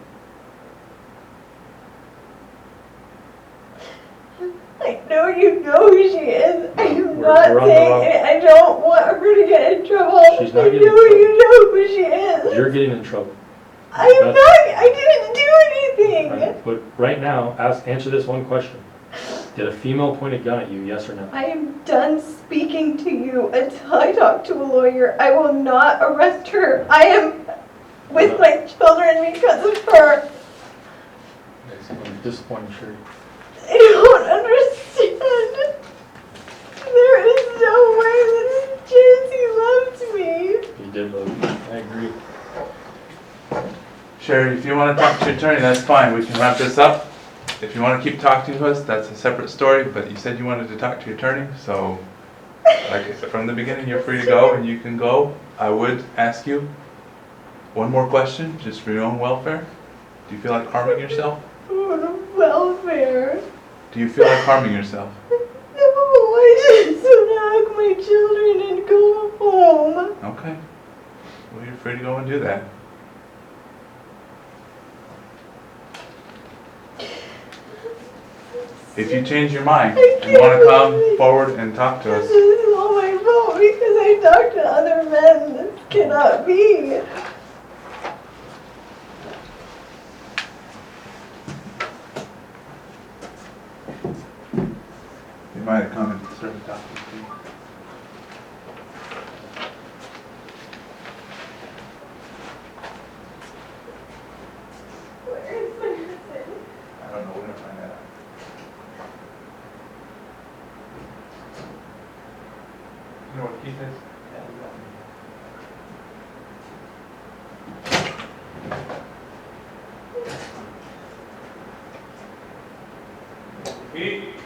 Speaker 5: I know you know who she is. I'm
Speaker 1: We're
Speaker 5: not
Speaker 1: on the
Speaker 5: saying
Speaker 1: wrong-
Speaker 5: it. I don't want her to get in trouble.
Speaker 1: She's not
Speaker 5: I
Speaker 1: getting in
Speaker 5: know
Speaker 1: trouble.
Speaker 5: you know who she is.
Speaker 1: You're getting in trouble.
Speaker 5: I am
Speaker 1: That's-
Speaker 5: not. I didn't do anything.
Speaker 1: Right? But right now, answer this one question. Did a female point a gun at you, yes or no?
Speaker 5: I am done speaking to you until I talk to a lawyer. I will not arrest her. I am with my children because of her.
Speaker 1: I'm disappointed, Sherri.
Speaker 5: I don't understand. There is no way that Jesse loves me.
Speaker 1: You did love me. I agree.
Speaker 3: Sherri, if you want to talk to your attorney, that's fine. We can wrap this up. If you want to keep talking to us, that's a separate story, but you said you wanted to talk to your attorney, so like I said, from the beginning, you're free to go and you can go. I would ask you one more question, just for your own welfare. Do you feel like harming yourself?
Speaker 5: For welfare.
Speaker 3: Do you feel like harming yourself?
Speaker 5: No, I just want to hug my children and go home.
Speaker 3: Okay. Well, you're free to go and do that. If you change your mind and want to come forward and talk to
Speaker 5: This
Speaker 3: us,
Speaker 5: is all my fault because I talked to other men. This cannot be.
Speaker 3: you might have come and served the documents to you.
Speaker 5: Where is my husband?
Speaker 3: I don't know, we're gonna find that out. You know what Keith is? Keith?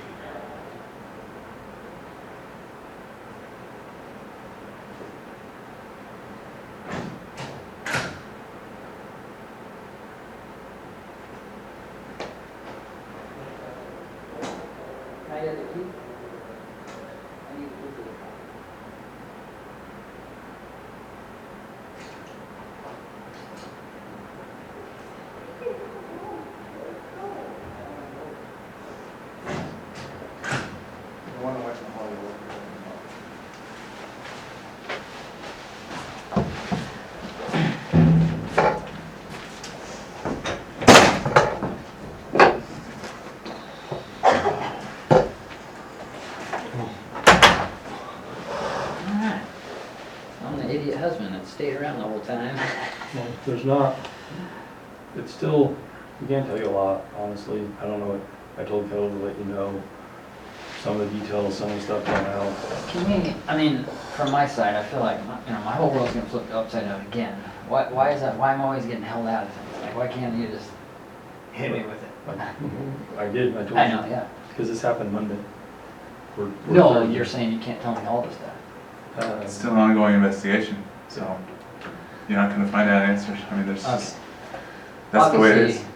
Speaker 3: The one away from Hollywood.
Speaker 2: Alright. I'm the idiot husband that stayed around the whole time.
Speaker 1: Well, there's not, it's still, we can't tell you a lot, honestly. I don't know what, I told Kelly to let you know some of the details, some of the stuff going out.
Speaker 2: Can we, I mean, from my side, I feel like, my whole world's gonna flip upside down again. Why is that, why am I always getting held out of things? Like, why can't you just hit me with it?
Speaker 1: I did, I told you.
Speaker 2: I know, yeah.
Speaker 1: Because this happened Monday. We're
Speaker 2: No,
Speaker 1: Thursday.
Speaker 2: you're saying you can't tell me all this stuff.
Speaker 3: It's still an ongoing investigation, so you're not gonna find out answers. I mean, there's just, that's the way it is.
Speaker 2: Obviously,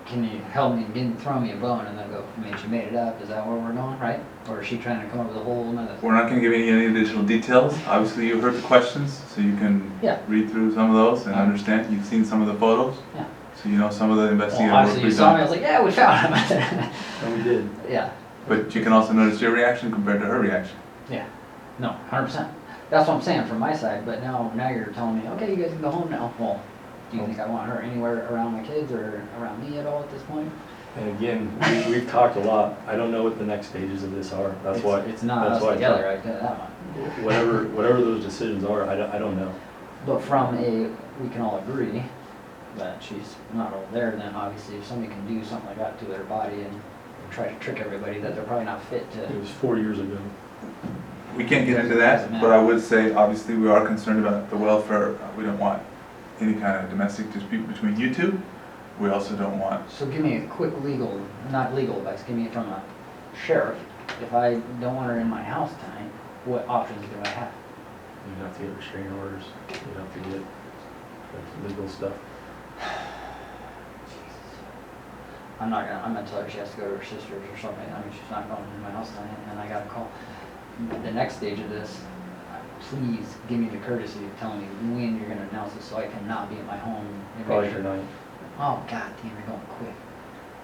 Speaker 2: can you help me, throw me a bone and then go, I mean, she made it up, is that where we're going, right? Or is she trying to come up with a whole nother?
Speaker 3: We're not gonna give you any additional details. Obviously, you heard the questions, so you can
Speaker 2: Yeah.
Speaker 3: read through some of those and
Speaker 2: Okay.
Speaker 3: understand. You've seen some of the photos.
Speaker 2: Yeah.
Speaker 3: So you know some of the
Speaker 2: Well,
Speaker 3: investigative work
Speaker 2: obviously you
Speaker 3: we've
Speaker 2: saw me, I
Speaker 3: done.
Speaker 2: was like, yeah, we found him.
Speaker 1: And we did.
Speaker 2: Yeah,
Speaker 3: But you can also notice your reaction compared to her reaction.
Speaker 2: yeah, no, 100%. That's what I'm saying from my side, but now you're telling me, okay, you guys can go home now. Well, Do you think I want her anywhere around my kids or around me at all at this point?
Speaker 1: And again, we've talked a lot. I don't know what the next stages of this are. That's why.
Speaker 2: It's not
Speaker 1: that's
Speaker 2: us
Speaker 1: why I
Speaker 2: together,
Speaker 1: thought-
Speaker 2: I tell you that one.
Speaker 1: Whatever those decisions are, I don't know.
Speaker 2: But from we can all agree that she's not over there, then obviously if somebody can do something like that to their body and try to trick everybody that they're probably not fit
Speaker 1: It
Speaker 2: to.
Speaker 1: was 4 years ago.
Speaker 3: We can't get into that, but I would say, obviously, we are concerned about the welfare. We don't want any kind of domestic dispute between you two. We also don't want,
Speaker 2: So give me a quick not legal advice, give me it from a sheriff. If I don't want her in my house tonight, what options do I have?
Speaker 1: You'd have to get restraining orders. You'd have to get legal stuff.
Speaker 2: I'm gonna tell her she has to go to her sister's or something. I mean, she's not going to my house tonight, and I got a call. The next stage of this, please give me the courtesy of telling me when you're gonna announce it so I cannot be at my home. and
Speaker 1: Probably
Speaker 2: make sure-
Speaker 1: tonight.
Speaker 2: Oh, god damn, you're going quick.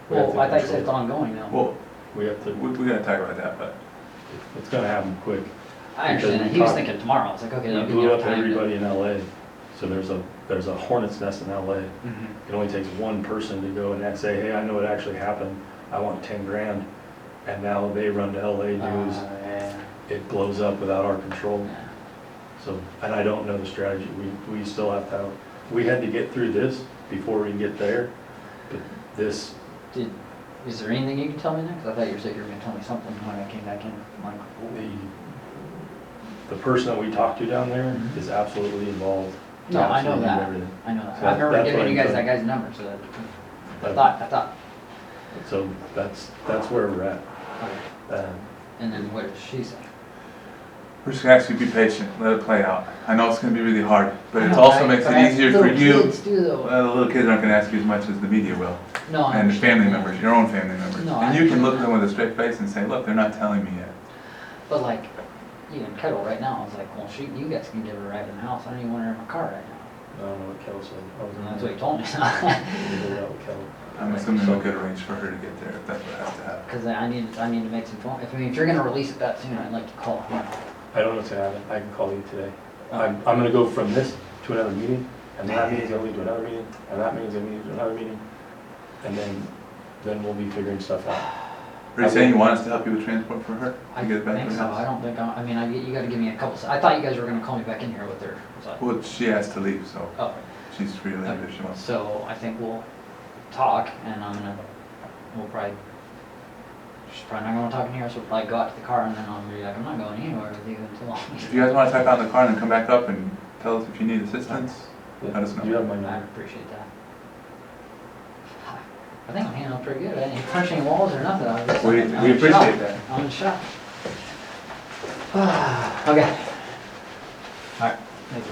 Speaker 1: We have
Speaker 2: Well,
Speaker 1: to
Speaker 2: I thought you said
Speaker 1: control
Speaker 2: it's ongoing now.
Speaker 3: well,
Speaker 1: We have to,
Speaker 3: we gotta talk about that, but
Speaker 1: it's gonna happen quick.
Speaker 2: I understand that. He was thinking tomorrow. I was like, okay,
Speaker 1: We
Speaker 2: that'll give me
Speaker 1: blew
Speaker 2: enough
Speaker 1: up
Speaker 2: time to.
Speaker 1: everybody in LA. So there's a hornet's nest in LA.
Speaker 2: Mhm.
Speaker 1: It only takes one person to go and say, hey, I know what actually happened. I want 10 grand. And now they run to LA news.
Speaker 2: Yeah.
Speaker 1: It blows up without our control.
Speaker 2: Yeah.
Speaker 1: So, and I don't know the strategy. We still have to, we had to get through this before we can get there. But this,
Speaker 2: Is there anything you can tell me next? I thought you said you were gonna tell me something when I came back in. I'm like,
Speaker 1: the person that we talked to down there
Speaker 2: Mhm.
Speaker 1: is absolutely involved.
Speaker 2: no, I know
Speaker 1: Absolutely
Speaker 2: that.
Speaker 1: everything.
Speaker 2: I know that.
Speaker 1: So
Speaker 2: I remember
Speaker 1: that's
Speaker 2: giving
Speaker 1: what
Speaker 2: you guys
Speaker 1: I'm
Speaker 2: that
Speaker 1: saying.
Speaker 2: guy's number, so that, I thought.
Speaker 1: So that's where we're at.
Speaker 2: Okay.
Speaker 1: Um,
Speaker 2: And then what did she say?
Speaker 3: we're just gonna ask you to be patient, let it play out. I know it's gonna be really hard, but it
Speaker 2: I know,
Speaker 3: also
Speaker 2: right?
Speaker 3: makes
Speaker 2: But
Speaker 3: it easier for
Speaker 2: little
Speaker 3: you.
Speaker 2: kids do though.
Speaker 3: Well, the little kids aren't gonna ask you as much as the media will,
Speaker 2: No, I
Speaker 3: and the
Speaker 2: understand
Speaker 3: family
Speaker 2: that.
Speaker 3: members, your own family members.
Speaker 2: No, I
Speaker 3: And you can
Speaker 2: understand
Speaker 3: look at
Speaker 2: that.
Speaker 3: them with a straight face and say, look, they're not telling me yet.
Speaker 2: But like, even Kettle right now, I was like, well, you guys can give her a ride in the house. I don't even want her in my car right now.
Speaker 1: I don't know what Kel said. I was
Speaker 2: And that's what he told me.
Speaker 3: I'm assuming we could arrange for her to get there if that's what has to happen.
Speaker 2: Because I need to make some phone. If you're gonna release it that soon, I'd like to call him.
Speaker 1: I don't know what's gonna happen. I can call you today. I'm gonna go from this to another meeting, and that meeting's gonna lead to another meeting, and that meeting's gonna lead to another meeting, and then we'll be figuring stuff out.
Speaker 3: Are you saying you want us to help you with transport for her?
Speaker 2: I
Speaker 3: To get it back
Speaker 2: think
Speaker 3: to the
Speaker 2: so. I
Speaker 3: house?
Speaker 2: don't think. I mean, you got to give me a couple. I thought you guys were gonna call me back in here with her. So,
Speaker 3: Well, she has to leave, so
Speaker 2: oh,
Speaker 3: she's free to leave if she wants.
Speaker 2: so I think we'll talk, and we'll probably. She's probably not gonna talk in here, so we'll probably go out to the car, and then I'll be like, I'm not going anywhere with you until.
Speaker 3: If you guys want to talk out in the car and then come back up and tell us if you need assistance, let us know.
Speaker 1: You have my
Speaker 2: I
Speaker 1: number.
Speaker 2: appreciate that. I think I'm handling pretty good. I didn't punch any walls or nothing. I was just,
Speaker 3: We
Speaker 2: I'm in
Speaker 3: appreciate
Speaker 2: shock.
Speaker 3: that.
Speaker 2: I'm in shock. Okay. All right. Thank you.